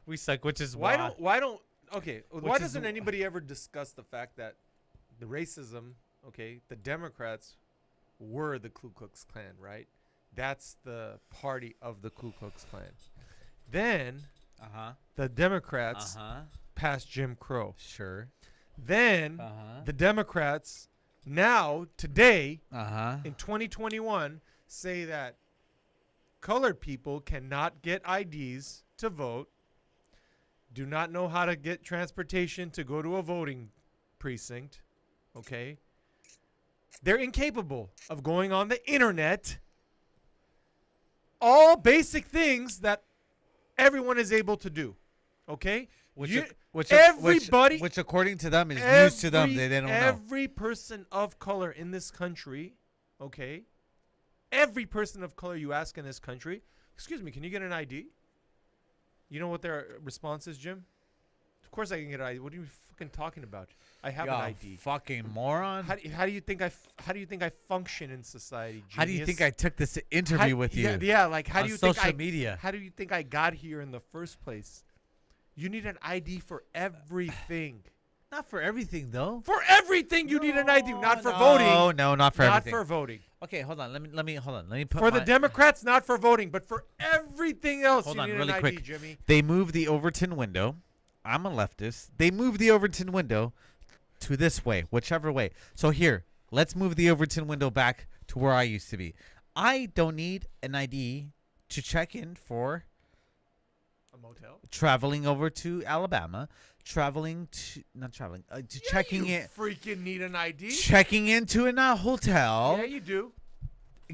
We suck. Which is Why why. don't okay, why doesn't anybody ever discuss the fact that the racism, okay, the Democrats were the Ku Klux Klan, right? That's the party of the Ku Klux Klan. Then the Democrats passed Jim Crow. Sure. Then the Democrats now today in 2021 say that colored people cannot get IDs to vote, do not know how to get transportation to go to a voting precinct, okay? They're incapable of going on the internet. All basic things that everyone is able to do, okay? Which according to them is news to them. They don't know. Every person of color in this country, okay? Every person of color you ask in this country, excuse me, can you get an ID? You know what their response is, Jim? Of course I can get an ID. What are you fucking talking about? I have an ID. Fucking moron. How do you think I function in society, genius? How do you think I took this interview with you? Yeah, like how on do you social think media? How do you think I got here in the first place? You need an ID for everything. Not for everything though. For everything you need an ID, not for voting. No, not for everything. Not for voting. Okay, hold on. Let me hold on. Let me put For the Democrats, not for voting, but for everything else, Hold you on, need really an quick. ID, Jimmy. They moved the Overton window. I'm a leftist. They moved the Overton window to this way, whichever way. So here, let's move the Overton window back to where I used to be. I don't need an ID to check in for A motel. traveling over to Alabama, checking You in, freaking need an ID. checking into a hotel, Yeah, you do.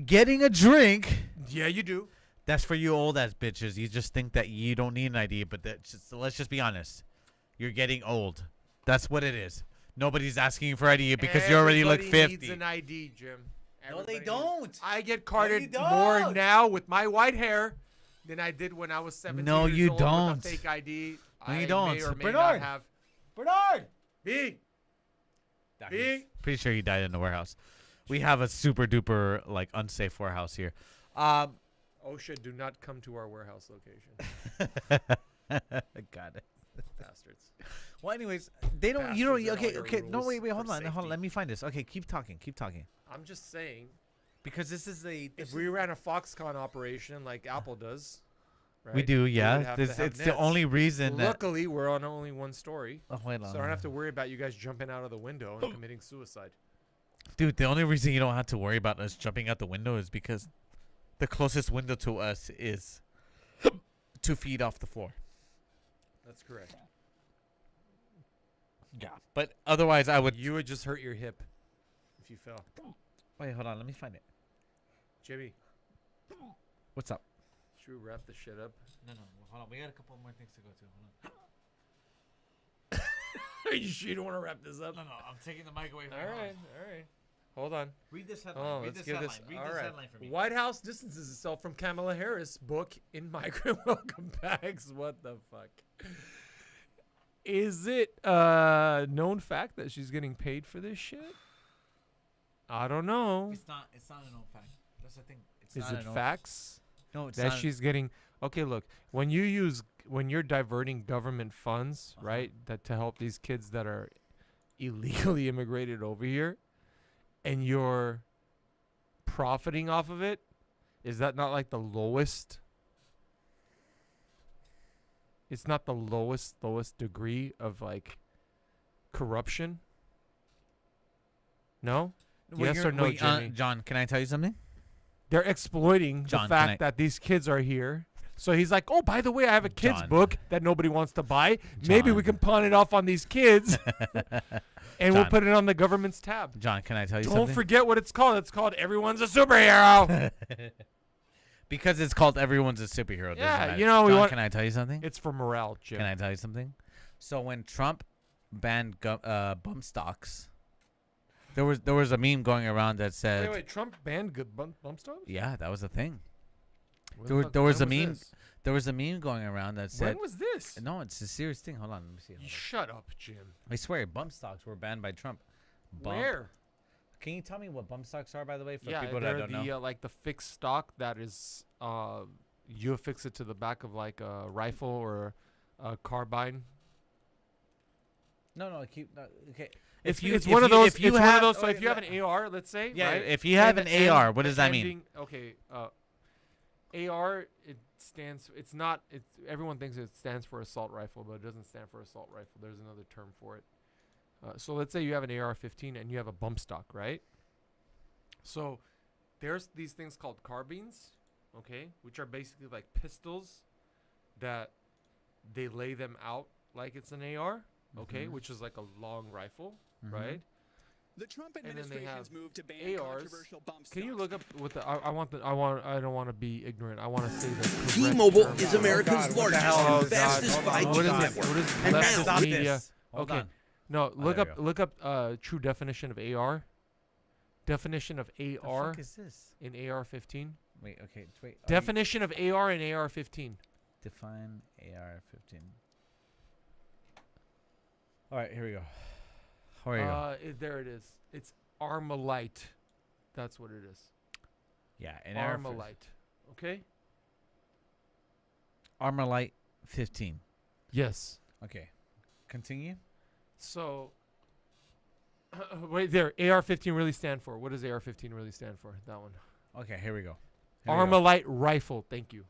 getting a drink. Yeah, you do. That's for you old ass bitches. You just think that you don't need an ID, but let's just be honest. You're getting old. That's what it is. Nobody's asking you for ID because you already look Everybody 50. needs an ID, Jim. No, they Everybody don't. needs- I get you carded don't. more now with my white hair than I did when I was 17 No, years you old don't. with a fake ID. No, you I don't. May or may Bernard. not have. Bernard. B. B. Pretty sure he died in the warehouse. We have a super duper like unsafe warehouse here. OSHA, do not come to our warehouse location. Got it. Bastards. Well, anyways, they don't. You Bastards don't. and all Okay, your okay. No, rules wait. Hold for on. Hold on. safety. Let me find this. Okay, keep talking. I'm just saying, Because this is a. if we ran a Foxconn operation like Apple does, right, We do, would yeah. have to have It's the nets. only reason that. Luckily, we're on only one story, Oh, wait, so I don't have to worry about you guys jumping out of the window and committing suicide. Dude, the only reason you don't have to worry about us jumping out the window is because the closest window to us is 2 feet off the floor. That's correct. Yeah. But otherwise, I would. You would just hurt your hip if you fell. Wait, hold on. Let me find it. Jimmy, What's up? should we wrap this shit up? No. Hold on. We got a couple more things to go to. Hold on. Are you sure you don't want to wrap this up? No. I'm taking the mic away from All right. Hold on. Read this Hold headline. on, Read let's this give headline. this. Read All this right. headline for me. White House distances itself from Kamala Harris book in migrant welcome bags. What the fuck? Is it known fact that she's getting paid for this shit? I don't know. It's not. It's not a known fact. That's the thing. It's Is not it a known facts No, it's that not. she's getting? Okay, look. When you're diverting government funds, right, that to help these kids that are illegally immigrated over here, and you're profiting off of it, is that not like the lowest? It's not the lowest degree of like corruption. No? Yes or no, Jimmy? John, can I tell you something? They're exploiting John, the can I- fact that these kids are here. So he's like, oh, by the way, I have a kids John. book that nobody wants to buy. Maybe we John. can pawn it off on these kids and we'll John. put it on the government's tab. John, can I tell you Don't something? forget what it's called. It's called Everyone's a Superhero. Because it's called Everyone's a Superhero. doesn't Yeah, matter. you know, we John, want- can I tell you something? It's for morale, Jim. Can I tell you something? So when Trump banned bump stocks, there was a meme going around that said, Wait, Trump banned good bump stocks? yeah, that was a thing. When There was- the fuck- there was when a meme this? There was a meme going around that said, When was this? no, it's a serious thing. Hold on, let me see. Hold on. Shut up, Jim. I swear, bump stocks were banned by Trump. Bump. Where? Can you tell me what bump stocks are, by the way, for Yeah, people that they're don't know? the like the fixed stock that is you affix it to the back of like a rifle or a carbine. No, okay. It's you- it's if one of you- those. if you it's one have- of those. So okay, if you have an AR, let's say, Yeah, right? if you have and an the AR, end- what does the that mean? ending- Okay, AR. It stands. It's not. It's everyone thinks it stands for assault rifle, but it doesn't stand for assault rifle. There's another term for it. So let's say you have an AR-15 and you have a bump stock, right? So there's these things called carbines, okay, which are basically like pistols that they lay them out like it's an AR, okay, which is like a long rifle, right? The Trump And then they administration's have move to ban ARs. controversial bump Can you stocks look up what the I don't want to be ignorant. I want to say the correct T-Mobile term. is America's largest Oh, and fastest God. 5G What is network. this? What is And now, leftist stop media? this. Hold Okay. on. No, look there you up go. look up true definition of AR. Definition of The AR fuck is this? in AR-15. Wait, okay, wait. Definition of AR in AR-15. Define AR-15. All right, here we go. Here we go. There it is. It's Armalite. That's what it is. Yeah, an Armalite. Okay? Armalite 15. Yes. Okay, continue. So, wait there. AR-15 really stand for? What does AR-15 really stand for? That one. Okay, here we go. Here we go. Armalite rifle. Thank you.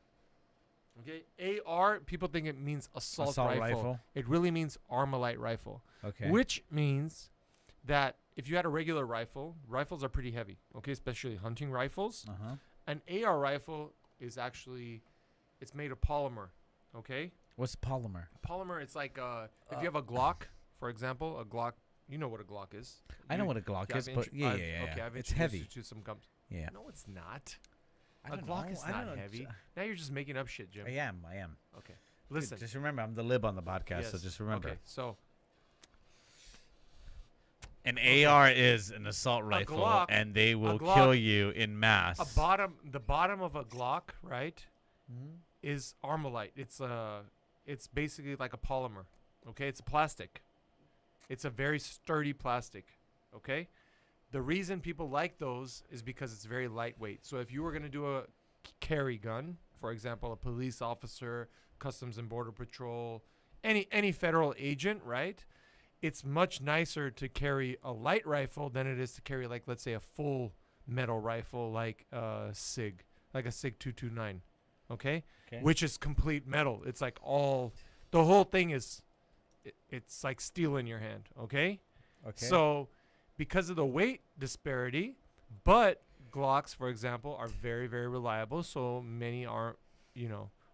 Okay. AR, people think it means assault rifle. It really means Armalite rifle. Okay. Which means that if you had a regular rifle, rifles are pretty heavy. Okay, especially hunting rifles. Uh-huh. An AR rifle is actually, it's made of polymer. Okay. What's polymer? Polymer, it's like if you have a Glock, for example, a Glock. You know what a Glock is. I know what a Glock is, but yeah. Okay, I've It's introduced heavy. you to some gums. Yeah. No, it's not. I A don't Glock know. is I not don't know. heavy. Now you're just making up shit, Jim. I am. Okay. Dude, Listen. just remember, I'm the lib on the podcast, so Yes. just remember. Okay, so An AR is an assault rifle, Glock- and they will Glock- kill you in mass. the bottom of a Glock, right, Mm-hmm. is Armalite. It's basically like a polymer. Okay, it's a plastic. It's a very sturdy plastic. Okay, the reason people like those is because it's very lightweight. So if you were gonna do a carry gun, for example, a police officer, Customs and Border Patrol, any federal agent, right? It's much nicer to carry a light rifle than it is to carry, like, let's say, a full metal rifle like a SIG, like a SIG 229, okay? Which is complete metal. It's like the whole thing is, it's like steel in your hand, okay? Okay. So because of the weight disparity, but Glocks, for example, are very, very reliable. So many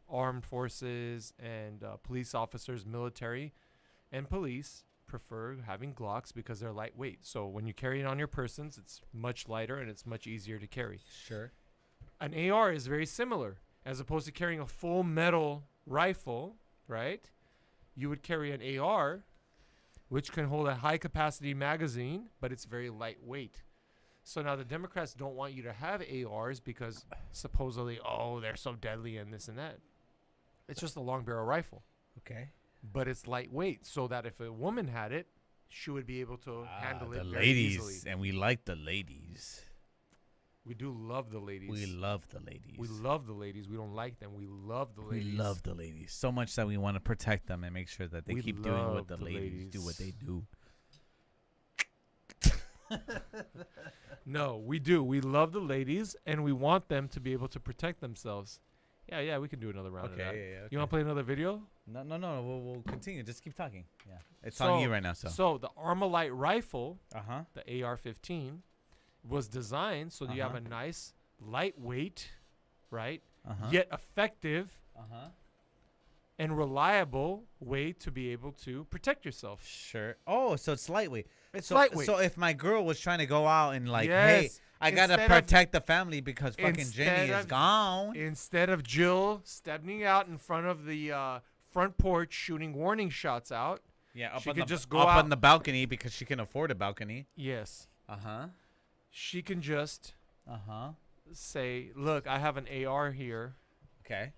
armed forces and police officers, military and police prefer having Glocks because they're lightweight. So when you carry it on your persons, it's much lighter and it's much easier to carry. Sure. An AR is very similar. As opposed to carrying a full metal rifle, right? You would carry an AR, which can hold a high capacity magazine, but it's very lightweight. So now the Democrats don't want you to have ARs because supposedly, oh, they're so deadly and this and that. It's just a long barrel rifle, Okay. but it's lightweight, so that if a woman had it, she would be able to handle it The very ladies, easily. and we like the ladies. We do love the ladies. We love the ladies. We love the ladies. We don't like them. We love the ladies. We love the ladies so much that we want to protect them and make sure that they We keep doing love what the the ladies do what they do. No, we do. We love the ladies, and we want them to be able to protect themselves. Yeah, we can do another round of that. Okay. You want to play another video? No. We'll continue. Just keep talking. Yeah. It's on you right now. So. the Armalite rifle, Uh-huh. the AR-15, was designed so that you have a nice, lightweight, right, Uh-huh. yet effective Uh-huh. and reliable way to be able to protect yourself. Sure. Oh, so it's lightweight. It's so, lightweight. So if my girl was trying to go out and like, hey, Yes. I gotta Instead of- protect the family because fucking instead Jenny is of- gone. Instead of Jill stepping out in front of the front porch shooting warning shots out, Yeah, she on could the, just go up out. on the balcony because she can afford a balcony. yes, Uh-huh. she can just Uh-huh. say, look, I have an AR here, Okay.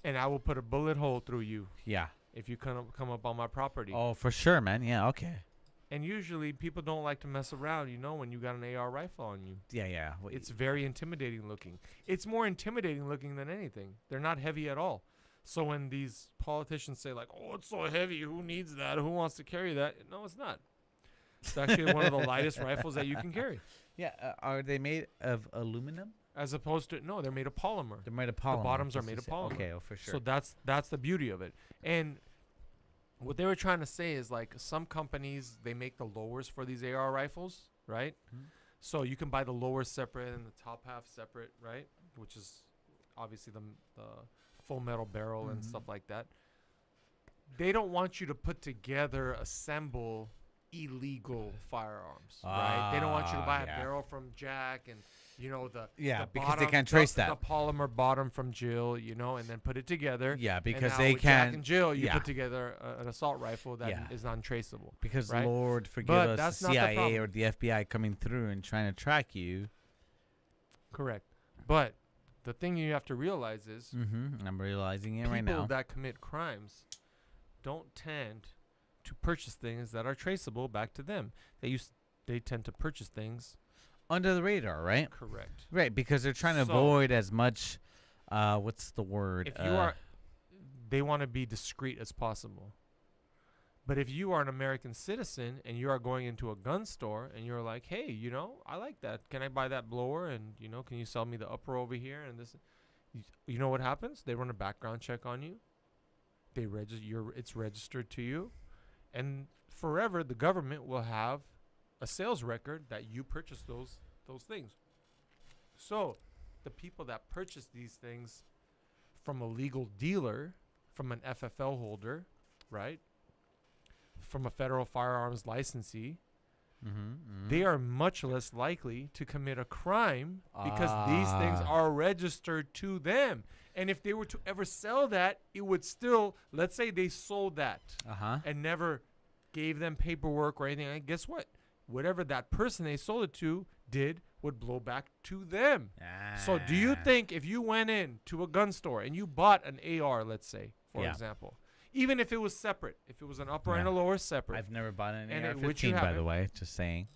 and I will put a bullet hole through you Yeah. if you come up on my property. Oh, for sure, man. Yeah, okay. And usually people don't like to mess around, when you got an AR rifle on you. Yeah. Well, It's very intimidating looking. It's more intimidating looking than anything. They're not heavy at all. So when these politicians say like, oh, it's so heavy, who needs that? Who wants to carry that? No, it's not. It's actually one of the lightest rifles that you can carry. yeah, are they made of aluminum? As opposed to, no, they're made of polymer. They're made of polymer. The bottoms are just made to of say- polymer. Okay, oh, for sure. So that's the beauty of it. And what they were trying to say is like some companies, they make the lowers for these AR rifles, right? Mhm. So you can buy the lower separate and the top half separate, right? Which is obviously the full metal barrel and stuff like that. They don't want you to put together, assemble illegal firearms, right? They don't want you to buy a barrel from Jack and the Yeah, the because they bottom- can't trace the that. polymer bottom from Jill, and then put it together. Yeah, And because now they with Jack can't. and Jill, you yeah. put together an assault rifle that Yeah. is untraceable. Because right? Lord forgive But us, that's the not the CIA problem. or the FBI coming through and trying to track you. Correct. But the thing you have to realize is Mm-hmm. I'm realizing it people right now. that commit crimes don't tend to purchase things that are traceable back to them. They tend to purchase things. Under the radar, right? Correct. Right, because they're trying to So- avoid as much. What's the word? If you they want to be discreet as possible. But if you are an American citizen and you are going into a gun store and you're like, hey, I like that. Can I buy that blower? And, can you sell me the upper over here? And this, you know what happens? They run a background check on you. It's registered to you. And forever, the government will have a sales record that you purchased those things. So the people that purchase these things from a legal dealer, from an FFL holder, right? From a federal firearms licensee, they are much less likely to commit a crime because these things are registered to them. And if they were to ever sell that, it would still, let's say they sold that and never gave them paperwork or anything. And guess what? Whatever that person they sold it to did would blow back to them. So do you think if you went in to a gun store and you bought an AR, let's say, for example, even if it was separate, if it was an upper and a lower separate, I've never bought an And which AR-15, you by the haven't. way. Just saying.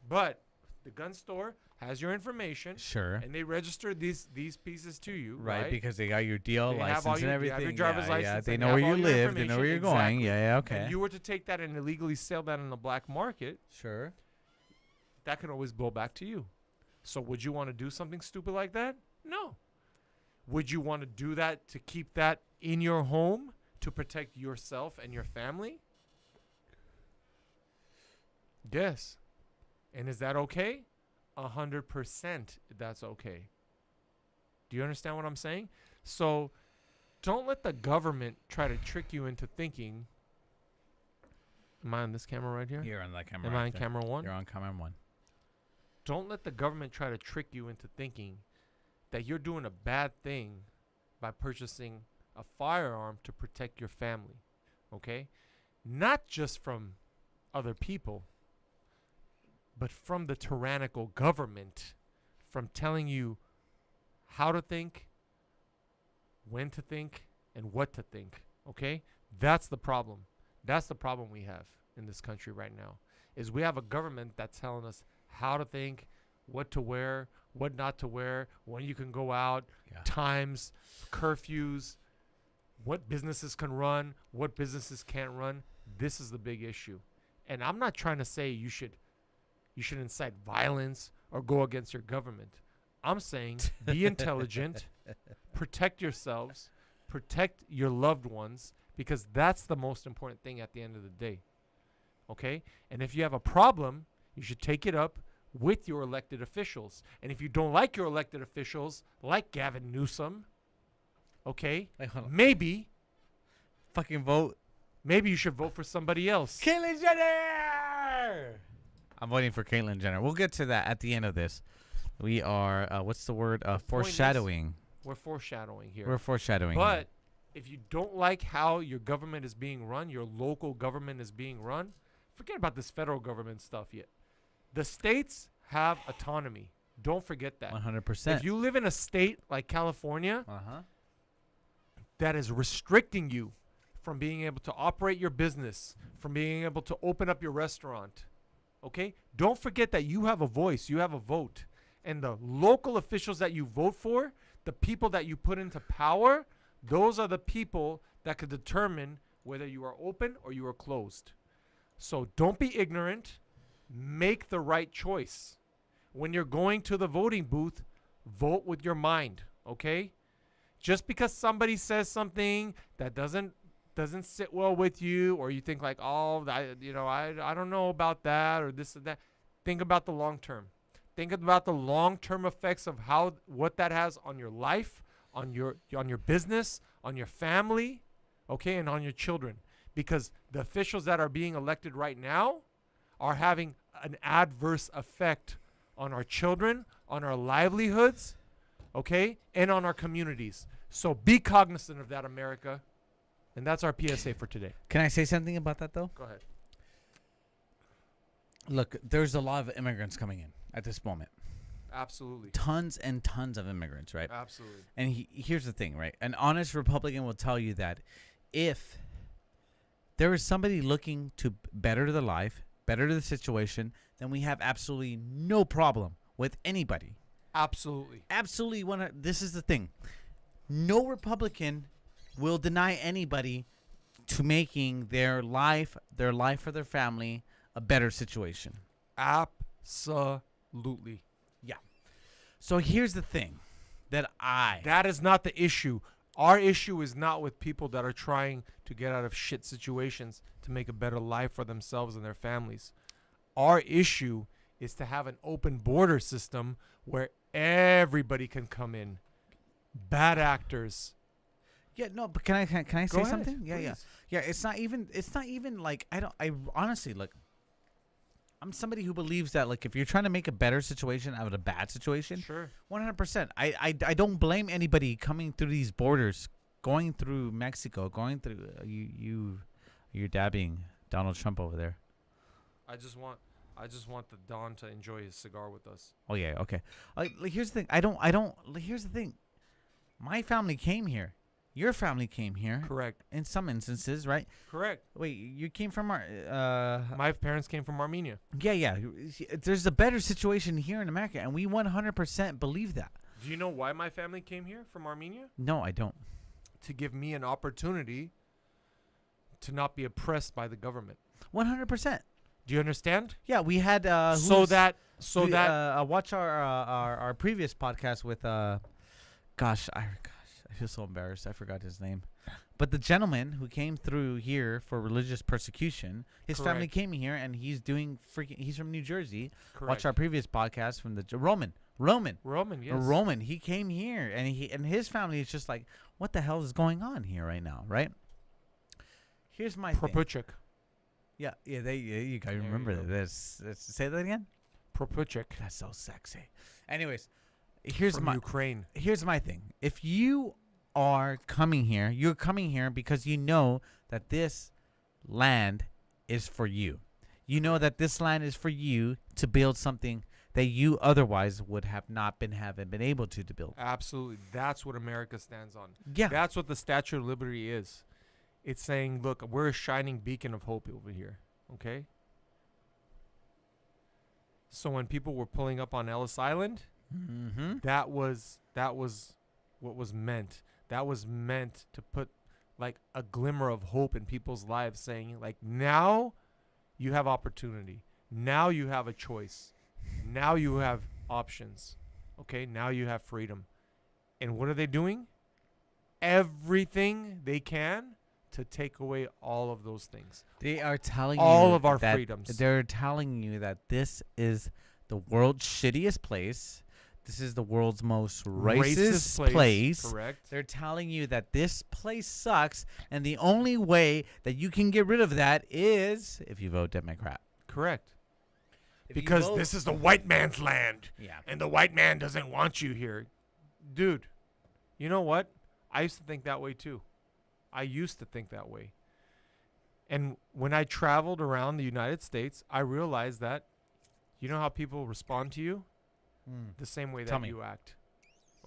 but the gun store has your information Sure. and they register these pieces to you, Right, because they got your DL They have license all and your- they everything. have your driver's yeah, license they and know they where have you all your live. They know where you're information. going. Exactly. Yeah, okay. And you were to take that and illegally sell that in the black market, Sure. that could always blow back to you. So would you want to do something stupid like that? No. Would you want to do that to keep that in your home to protect yourself and your family? Yes. And is that okay? 100% that's okay. Do you understand what I'm saying? So don't let the government try to trick you into thinking. Am I on this camera right here? You're on that camera. Am I right on there. camera one? You're on camera one. Don't let the government try to trick you into thinking that you're doing a bad thing by purchasing a firearm to protect your family. Okay? Not just from other people, but from the tyrannical government, from telling you how to think, when to think, and what to think. Okay? That's the problem. That's the problem we have in this country right now, is we have a government that's telling us how to think, what to wear, what not to wear, when you can go out, times, curfews, what businesses can run, what businesses can't run. This is the big issue. And I'm not trying to say you should incite violence or go against your government. I'm saying be intelligent, protect yourselves, protect your loved ones, because that's the most important thing at the end of the day. Okay? And if you have a problem, you should take it up with your elected officials. And if you don't like your elected officials, like Gavin Newsom, okay, maybe Fucking vote. maybe you should vote for somebody else. Caitlyn Jenner! I'm voting for Caitlyn Jenner. We'll get to that at the end of this. We are, what's the word? Foreshadowing. We're foreshadowing here. We're foreshadowing. But if you don't like how your government is being run, your local government is being run, forget about this federal government stuff yet. The states have autonomy. Don't forget that. 100%. If you live in a state like California that is restricting you from being able to operate your business, from being able to open up your restaurant, okay? Don't forget that you have a voice, you have a vote. And the local officials that you vote for, the people that you put into power, those are the people that could determine whether you are open or you are closed. So don't be ignorant. Make the right choice. When you're going to the voting booth, vote with your mind, okay? Just because somebody says something that doesn't sit well with you, or you think like, oh, I don't know about that, or this and that. Think about the long term. Think about the long-term effects of what that has on your life, on your business, on your family, okay, and on your children. Because the officials that are being elected right now are having an adverse effect on our children, on our livelihoods, okay, and on our communities. So be cognizant of that, America. And that's our PSA for today. Can I say something about that, though? Go ahead. Look, there's a lot of immigrants coming in at this moment. Absolutely. Tons and tons of immigrants, right? Absolutely. And here's the thing, right? An honest Republican will tell you that if there is somebody looking to better their life, better the situation, then we have absolutely no problem with anybody. Absolutely. Absolutely. This is the thing. No Republican will deny anybody to making their life for their family a better situation. Absolutely. Yeah. So here's the thing that is not the issue. Our issue is not with people that are trying to get out of shit situations to make a better life for themselves and their families. Our issue is to have an open border system where everybody can come in. Bad actors. Yeah, no, but can I say ahead, something? Yeah, please. yeah. It's not even like I honestly, look, I'm somebody who believes that, like, if you're trying to make a better situation out of a bad situation, Sure. 100%. I don't blame anybody coming through these borders, going through Mexico, going through you're dabbing Donald Trump over there. I just want the Don to enjoy his cigar with us. Oh yeah, okay. Like, here's the thing. Here's the thing. My family came here. Your family came here. Correct. In some instances, right? Correct. Wait, you came from My parents came from Armenia. Yeah. There's a better situation here in America, and we 100% believe that. Do you know why my family came here from Armenia? No, I don't. To give me an opportunity to not be oppressed by the government. 100%. Do you understand? Yeah, we had watch our previous podcast with gosh, I feel so embarrassed. I forgot his name. But the gentleman who came through here for religious persecution, his family Correct. came here, and he's from New Jersey. Correct. Watch our previous podcast from the Roman, yes. Roman. He came here, and his family is just like, what the hell is going on here right now, right? Here's my thing. Propuchik. Yeah, you gotta There remember you go. this. Say that again. Propuchik. That's so sexy. Anyways, here's From Ukraine. Here's my thing. If you are coming here, you're coming here because you know that this land is for you. You know that this land is for you to build something that you otherwise would have not haven't been able to build. Absolutely. That's what America stands on. Yeah. That's what the Statue of Liberty is. It's saying, look, we're a shining beacon of hope over here. Okay? So when people were pulling up on Ellis Island, Mm-hmm. that was what was meant. That was meant to put like a glimmer of hope in people's lives, saying like, now you have opportunity. Now you have a choice. Now you have options. Okay? Now you have freedom. And what are they doing? Everything they can to take away all of those things. They are telling All you of our that freedoms. They're telling you that this is the world's shittiest place. This is the world's most racist place. Correct. They're telling you that this place sucks, and the only way that you can get rid of that is if you vote Democrat. Correct. If you Because vote- this is the white man's land. Yeah. And the white man doesn't want you here. Dude, you know what? I used to think that way too. I used to think that way. And when I traveled around the United States, I realized that, you know how people respond to you? The same way Tell that me. you act.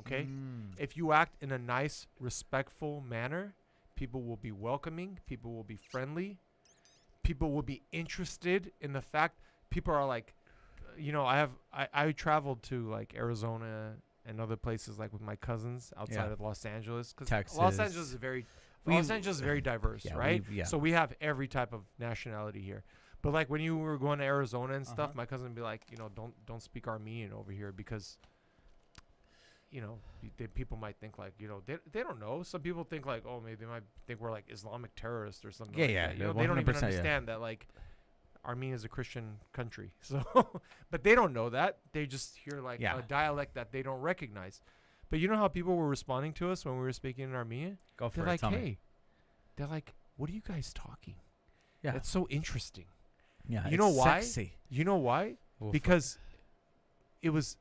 Okay? Mm. If you act in a nice, respectful manner, people will be welcoming, people will be friendly, people will be interested in the fact. People are like, you know, I traveled to like Arizona and other places like with my cousins outside Yeah. of Los Angeles, because Texas. Los Angeles is very diverse, Yeah, right? yeah. So we have every type of nationality here. But like when you were going to Arizona and stuff, my cousin would be like, you know, don't speak Armenian over here because, you know, people might think like, you know, they don't know. Some people think like, oh, maybe they might think we're like Islamic terrorists or something. Yeah, like yeah, that. You know, yeah, they don't even 100%, yeah. understand that like Armenia is a Christian country. So, but they don't know that. They just hear like Yeah. a dialect that they don't recognize. But you know how people were responding to us when we were speaking in Armenia? Go for They're it. like, Tell hey, me. they're like, what are you guys talking? Yeah. That's so interesting. Yeah. You know it's why? Sexy. You know why? Oof. Because it was,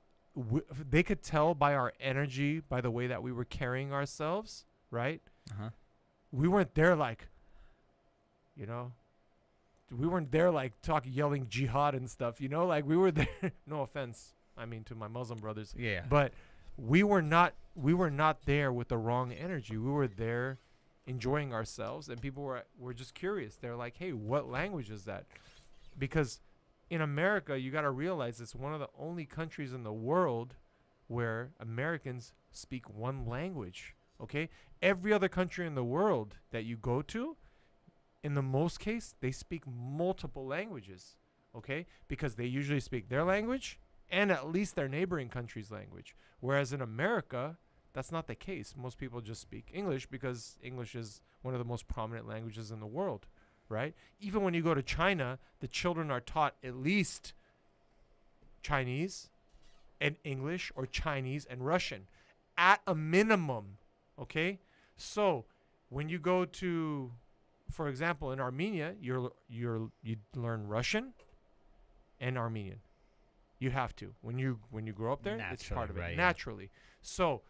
they could tell by our energy, by the way that we were carrying ourselves, right? Uh-huh. We weren't there like, you know, we weren't there like yelling jihad and stuff, you know, like we were there. No offense, I mean, to my Muslim brothers, Yeah. but we were not there with the wrong energy. We were there enjoying ourselves, and people were just curious. They're like, hey, what language is that? Because in America, you got to realize it's one of the only countries in the world where Americans speak one language. Okay, every other country in the world that you go to, in the most case, they speak multiple languages. Okay, because they usually speak their language and at least their neighboring country's language. Whereas in America, that's not the case. Most people just speak English because English is one of the most prominent languages in the world, right? Even when you go to China, the children are taught at least Chinese and English, or Chinese and Russian at a minimum, okay? So when you go to, for example, in Armenia, you learn Russian and Armenian. You have to. When you grow up there, it's part of it. Naturally, right, yeah. Naturally. So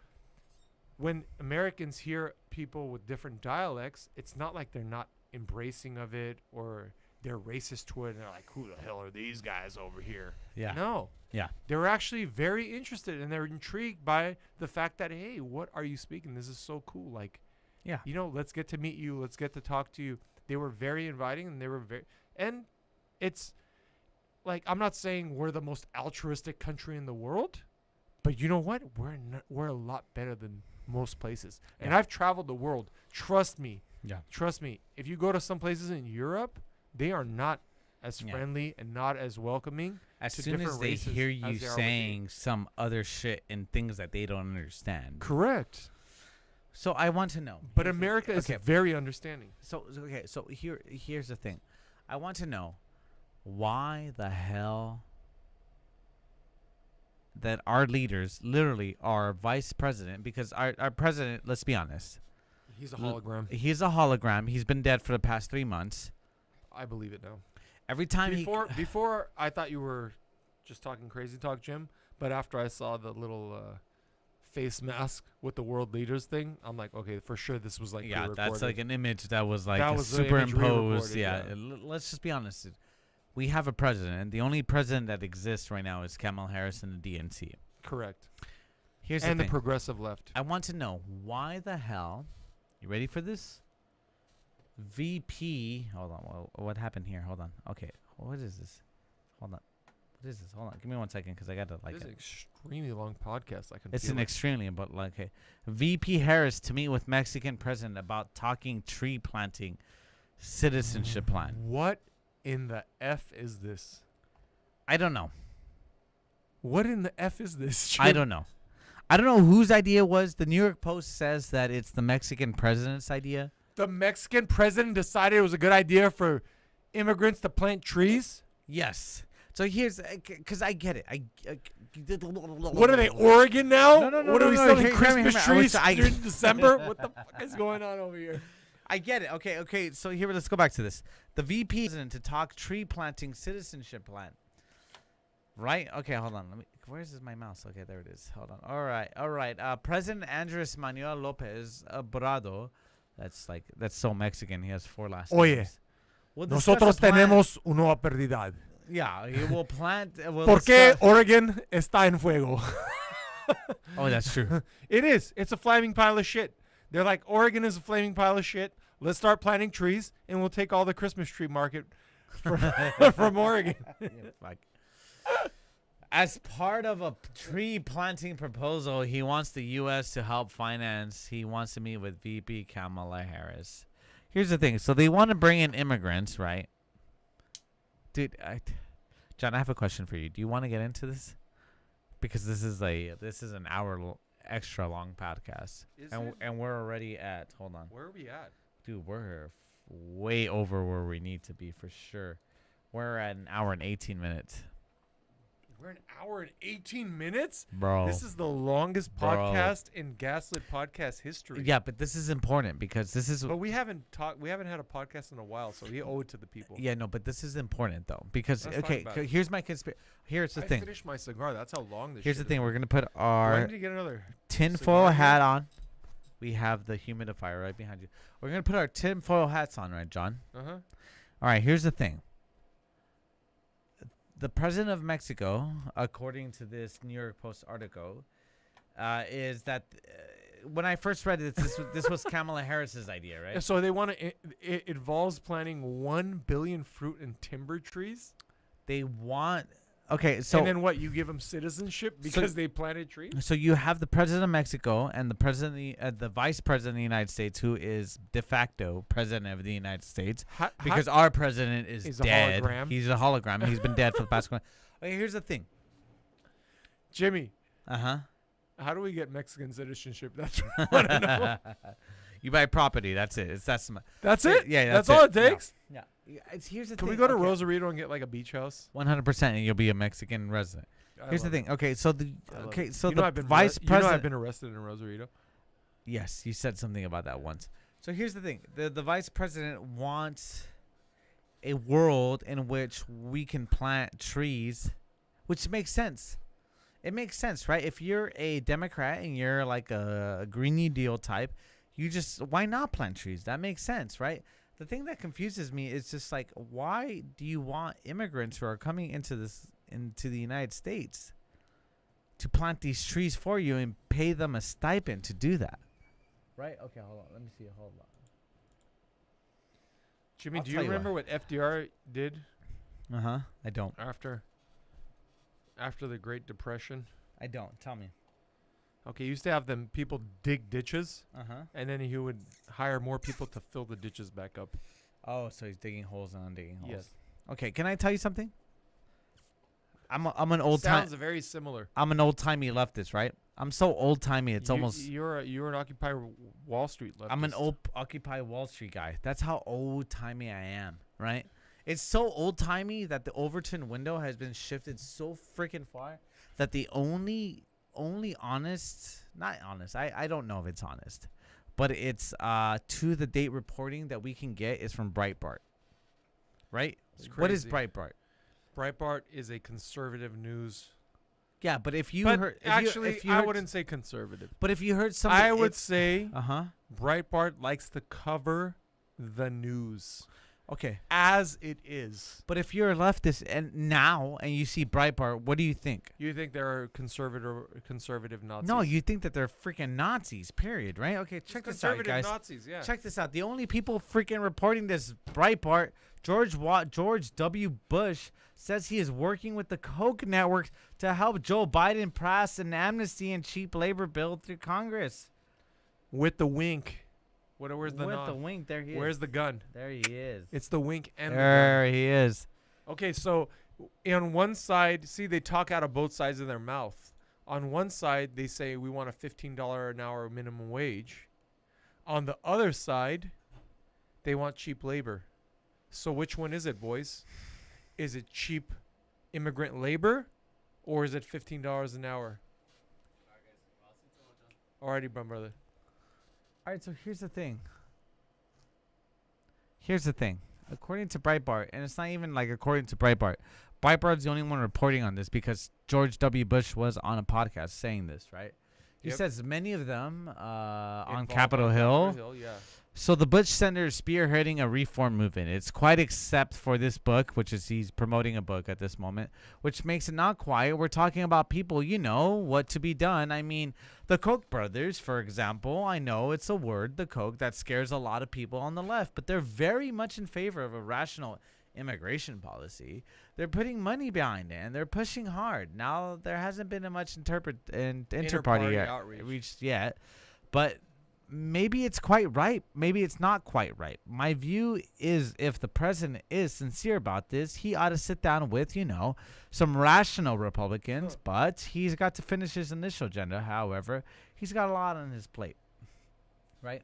when Americans hear people with different dialects, it's not like they're not embracing of it or they're racist to it and they're like, who the hell are these guys over here? Yeah. No. Yeah. They're actually very interested and they're intrigued by the fact that, hey, what are you speaking? This is so cool. Like, Yeah. you know, let's get to meet you. Let's get to talk to you. They were very inviting and they were and it's like, I'm not saying we're the most altruistic country in the world, but you know what? We're a lot better than most places. And Yeah. I've traveled the world. Trust me. Yeah. Trust me. If you go to some places in Europe, they are not as Yeah. friendly and not as welcoming. As to soon as different they races hear as you they are with saying some other shit and things that they don't understand. Correct. So I want to know. But America is okay. very understanding. So here's the thing. I want to know why the hell that our leaders, literally our vice president, because our president, let's be honest, He's a hologram. he's a hologram. He's been dead for the past 3 months. I believe it now. Every time Before I thought you were just talking crazy talk, Jim. But after I saw the little face mask with the world leaders thing, I'm like, okay, for sure this was like yeah, pre-recorded. that's like an image that was like That was the image superimposed. re-recorded, Yeah, yeah. Let's just be honest. we have a president. The only president that exists right now is Kamala Harris and the DNC. Correct. Here's And the the thing. progressive left. I want to know why the hell. You ready for this? VP. Hold on. What happened here? Hold on. Okay. What is this? Hold on. What is this? Hold on. Give me 1 second because I got to like. This is an extremely long podcast. I can. It's feel an it. extremely, but like, okay. VP Harris to meet with Mexican president about talking tree planting citizenship plan. What in the F is this? I don't know. What in the F is this? I don't know. I don't know whose idea it was. The New York Post says that it's the Mexican president's idea. The Mexican president decided it was a good idea for immigrants to plant trees? Yes. So here's, because I get it. What are they, Oregon now? No, What are we selling hear me, Christmas hear me. trees during December? What the fuck is going on over here? I get it. Okay. So here, let's go back to this. The VP president to talk tree planting citizenship plan. Right? Okay, hold on. Where's my mouse? Okay, there it is. Hold on. All right. President Andres Manuel Lopez Obrador. That's so Mexican. He has 4 last Oye, names. We'll discuss nosotros a plan. tenemos una oportunidad. Yeah, he will plant. ¿Por qué Oregon está en fuego? Oh, that's true. It is. It's a flaming pile of shit. They're like, Oregon is a flaming pile of shit. Let's start planting trees, and we'll take all the Christmas tree market from Oregon. Yeah, fuck. As part of a tree planting proposal, he wants the U.S. to help finance. He wants to meet with VP Kamala Harris. Here's the thing. So they want to bring in immigrants, right? Dude, John, I have a question for you. Do you want to get into this? Because this is an hour extra long podcast. And we're already at, hold on. Where are we at? Dude, we're way over where we need to be for sure. We're at an hour and 18 minutes. We're an hour and 18 minutes? Bro. This is the longest podcast in GasLit podcast history. Yeah, but this is important because this is. But we haven't had a podcast in a while, so we owe it to the people. Yeah, no, but this is important though because Let's talk okay, about it. here's my conspiracy. Here's the I thing. finished my cigar. That's how long this. Here's the shit thing. is. We're gonna put Do I our need to get another tinfoil cigar hat here? on. We have the humidifier right behind you. We're gonna put our tinfoil hats on, right, John? Uh-huh. All right. Here's the thing. The president of Mexico, according to this New York Post article, is that when I first read it, this was Kamala Harris's idea, right? So they want to. It involves planting 1 billion fruit and timber trees. They want. Okay, so and then what? You give them citizenship because they planted trees. So you have the president of Mexico and the president, the vice president of the United States, who is de facto president of the United States, because our president is He's a dead. hologram. He's a hologram. He's been dead for the past. Okay, here's the thing. Jimmy, How how do we get Mexican citizenship? That's what I want to know. You buy property. That's it. That's it. Yeah, that's all it takes. Yeah. Here's the Can thing. we go to Rosarito and get like a beach house? 100%, and you'll be a Mexican resident. Here's the thing. Okay, so the vice president. You know I've been arrested in Rosarito. Yes, you said something about that once. So here's the thing. The vice president wants a world in which we can plant trees, which makes sense. It makes sense, right? If you're a Democrat and you're like a Green New Deal type, why not plant trees? That makes sense, right? The thing that confuses me is just like, why do you want immigrants who are coming into the United States to plant these trees for you and pay them a stipend to do that? Right? Okay, hold on. Let me see. Hold on. Jimmy, I'll do you tell you remember what FDR did I don't. after the Great Depression? I don't. Tell me. Okay, he used to have people dig ditches, Uh-huh. and then he would hire more people to fill the ditches back up. Oh, so he's digging holes and digging holes. Yes. Okay, can I tell you something? I'm an old time. Sounds very similar. I'm an old timey leftist, right? I'm so old timey. It's almost. You're an Occupy Wall Street leftist. I'm an old Occupy Wall Street guy. That's how old timey I am, right? It's so old timey that the Overton window has been shifted so freaking far that the only honest, not honest, I don't know if it's honest, but it's to the date reporting that we can get is from Breitbart, right? What is crazy. Breitbart? Breitbart is a conservative news. Yeah, but if you But heard, actually, if you I heard, wouldn't say conservative. But if you heard something, I would say Breitbart Breitbart likes to cover the news. Okay. as it is. But if you're a leftist and you see Breitbart, what do you think? You think they're conservative Nazis? No, you think that they're freaking Nazis, period, right? Okay, check this out, guys. Nazis, yeah. Check this out. The only people freaking reporting this Breitbart, George W. Bush says he is working with the Koch network to help Joe Biden pass an amnesty and cheap labor bill through Congress. With the wink. Where's the With nod? the wink, there he is. Where's the gun? There he is. It's the wink and There the gun. he is. Okay, so on one side, see, they talk out of both sides of their mouth. On one side, they say we want a $15 an hour minimum wage. On the other side, they want cheap labor. So which one is it, boys? Is it cheap immigrant labor, or is it $15 an hour? Alrighty, brother. All right, so here's the thing. According to Breitbart, and it's not even like according to Breitbart. Breitbart's the only one reporting on this because George W. Bush was on a podcast saying this, right? He Yep. says many of them on Involved Capitol on Hill. Capitol Hill, yeah. So the Bush Center is spearheading a reform movement. It's quite except for this book, which is he's promoting a book at this moment, which makes it not quiet. We're talking about people, what to be done. I mean, the Koch brothers, for example, I know it's a word, the Koch, that scares a lot of people on the left, but they're very much in favor of a rational immigration policy. They're putting money behind it, and they're pushing hard. Now, there hasn't been a much inter-party outreach yet, but maybe it's quite right. Maybe it's not quite right. My view is if the president is sincere about this, he ought to sit down with, some rational Republicans, but he's got to finish his initial agenda. However, he's got a lot on his plate, right?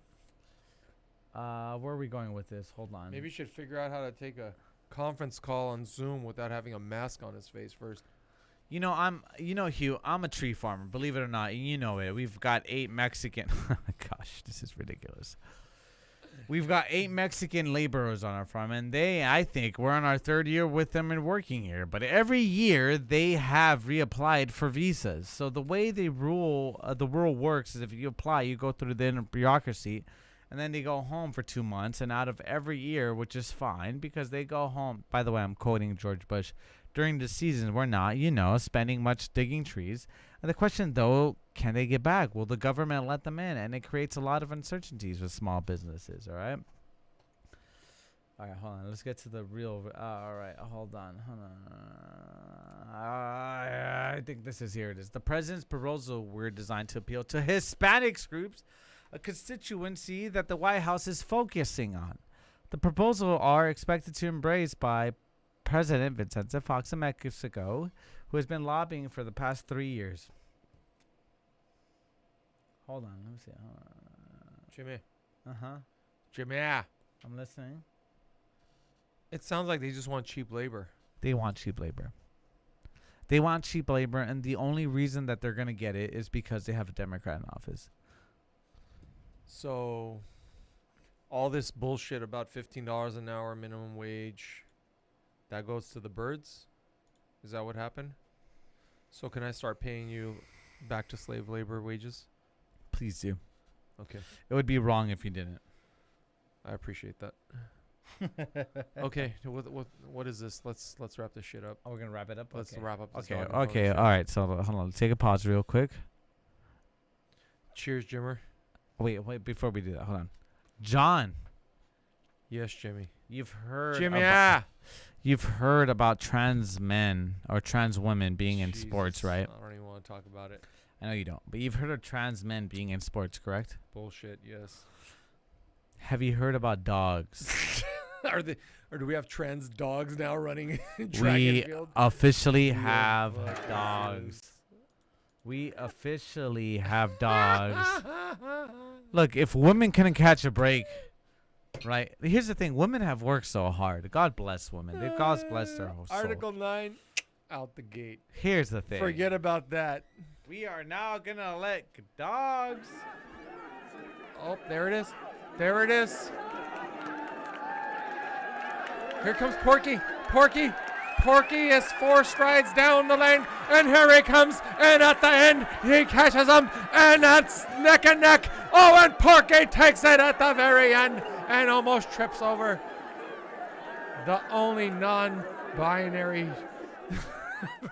Where are we going with this? Hold on. Maybe you should figure out how to take a conference call on Zoom without having a mask on his face first. Hugh, I'm a tree farmer, believe it or not. You know it. We've got 8 Mexican. Gosh, this is ridiculous. We've got 8 Mexican laborers on our farm, and I think we're on our 3rd year with them and working here. But every year they have reapplied for visas. So the way the world works is if you apply, you go through the bureaucracy, and then they go home for 2 months. And out of every year, which is fine because they go home. By the way, I'm quoting George Bush. During the season, we're not, spending much digging trees. And the question, though, can they get back? Will the government let them in? And it creates a lot of uncertainties with small businesses, all right? All right, hold on. Let's get to the real... all right, hold on. I think this is... Here it is. The president's proposal were designed to appeal to Hispanics groups, a constituency that the White House is focusing on. The proposal are expected to embrace by President Vicente Fox of Mexico, who has been lobbying for the past 3 years. Hold on, let me see. Jimmy. Uh-huh. Jimmy. I'm listening. It sounds like they just want cheap labor. They want cheap labor. They want cheap labor, and the only reason that they're going to get it is because they have a Democrat in office. So, all this bullshit about $15 an hour minimum wage, that goes to the birds? Is that what happened? So can I start paying you back to slave labor wages? Please do. Okay. It would be wrong if you didn't. I appreciate that. Okay. What is this? Let's wrap this shit up. Oh, we're going to wrap it up? Let's Okay. wrap up this Okay, dog okay. shit. All right, so hold on. Take a pause real quick. Cheers, Jimmer. Wait, before we do that, hold on. John, Yes, Jimmy. you've heard Jimmy, You've heard about trans men or trans women being in sports, Jesus, right? I don't even want to talk about it. I know you don't, but you've heard of trans men being in sports, correct? Bullshit, yes. Have you heard about dogs? Or do we have trans dogs now running in track and We field? officially You have fucking dogs. We officially have dogs. Look, if women couldn't catch a break, right? Here's the thing. Women have worked so hard. God bless women. God bless their whole soul. Article 9, out the gate. Here's the thing. Forget about that. We are now going to let dogs. Oh, there it is. There it is. Here comes Porky. Porky is 4 strides down the lane, and here he comes, and at the end, he catches him, and that's neck and neck. Oh, and Porky takes it at the very end, and almost trips over the only non-binary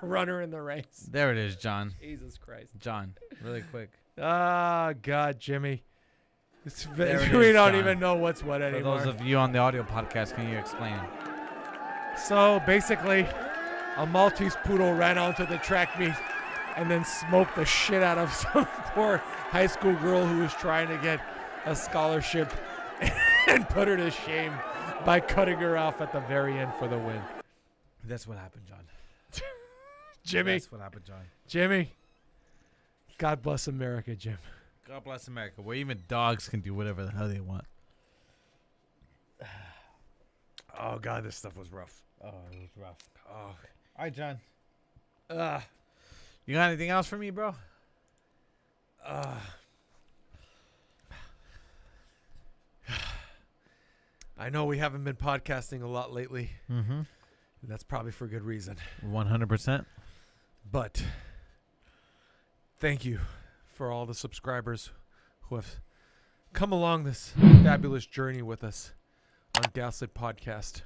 runner in the race. There it is, John. Jesus Christ. John, really quick. Ah, God, Jimmy. There it We is, don't John. even know what's what For anymore. those of you on the audio podcast, can you explain? So basically, a Maltese poodle ran onto the track meet and then smoked the shit out of some poor high school girl who was trying to get a scholarship and put her to shame by cutting her off at the very end for the win. That's what happened, John. Jimmy, That's what happened, John. Jimmy, God bless America, Jim. God bless America, where even dogs can do whatever the hell they want. Oh, God, this stuff was rough. Oh, it was rough. Oh. All right, John. Uh, You got anything else for me, bro? I know we haven't been podcasting a lot lately, Mm-hmm. and that's probably for good reason. 100%. But thank you for all the subscribers who have come along this fabulous journey with us on GasLit Podcast.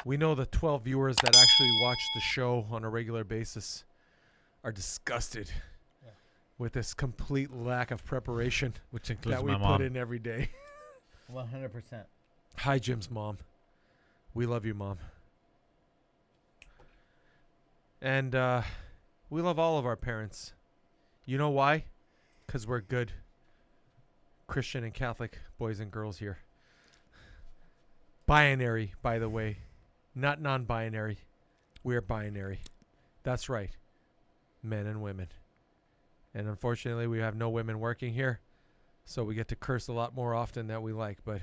We know the 12 viewers that actually watch the show on a regular basis are disgusted with this complete lack of preparation Which includes that we my put mom. in every day. 100%. Hi, Jim's mom. We love you, Mom. And we love all of our parents. You know why? Because we're good Christian and Catholic boys and girls here. Binary, by the way. Not non-binary. We're binary. That's right. Men and women. And unfortunately, we have no women working here. So we get to curse a lot more often than we like, but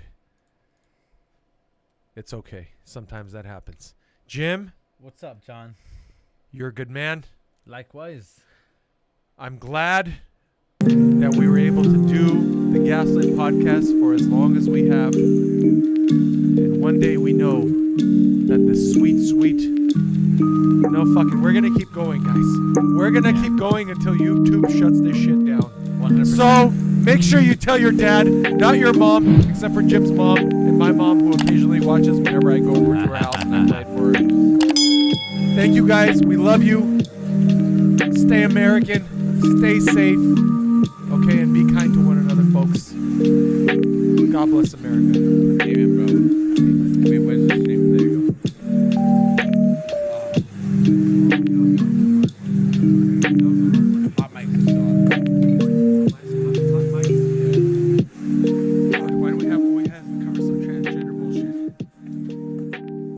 it's okay. Sometimes that happens. Jim, What's up, John? you're a good man. Likewise. I'm glad that we were able to do the GasLit podcast for as long as we have. And one day we know that the sweet, we're going to keep going, guys. We're going to keep going until YouTube shuts this shit down. 100%. So make sure you tell your dad, not your mom, except for Jim's mom and my mom, who occasionally watches whenever I go over to her house and I play for her. Thank you, guys. We love you. Stay American. Stay safe. Okay, and be kind to one another, folks. God bless America. Amen, bro.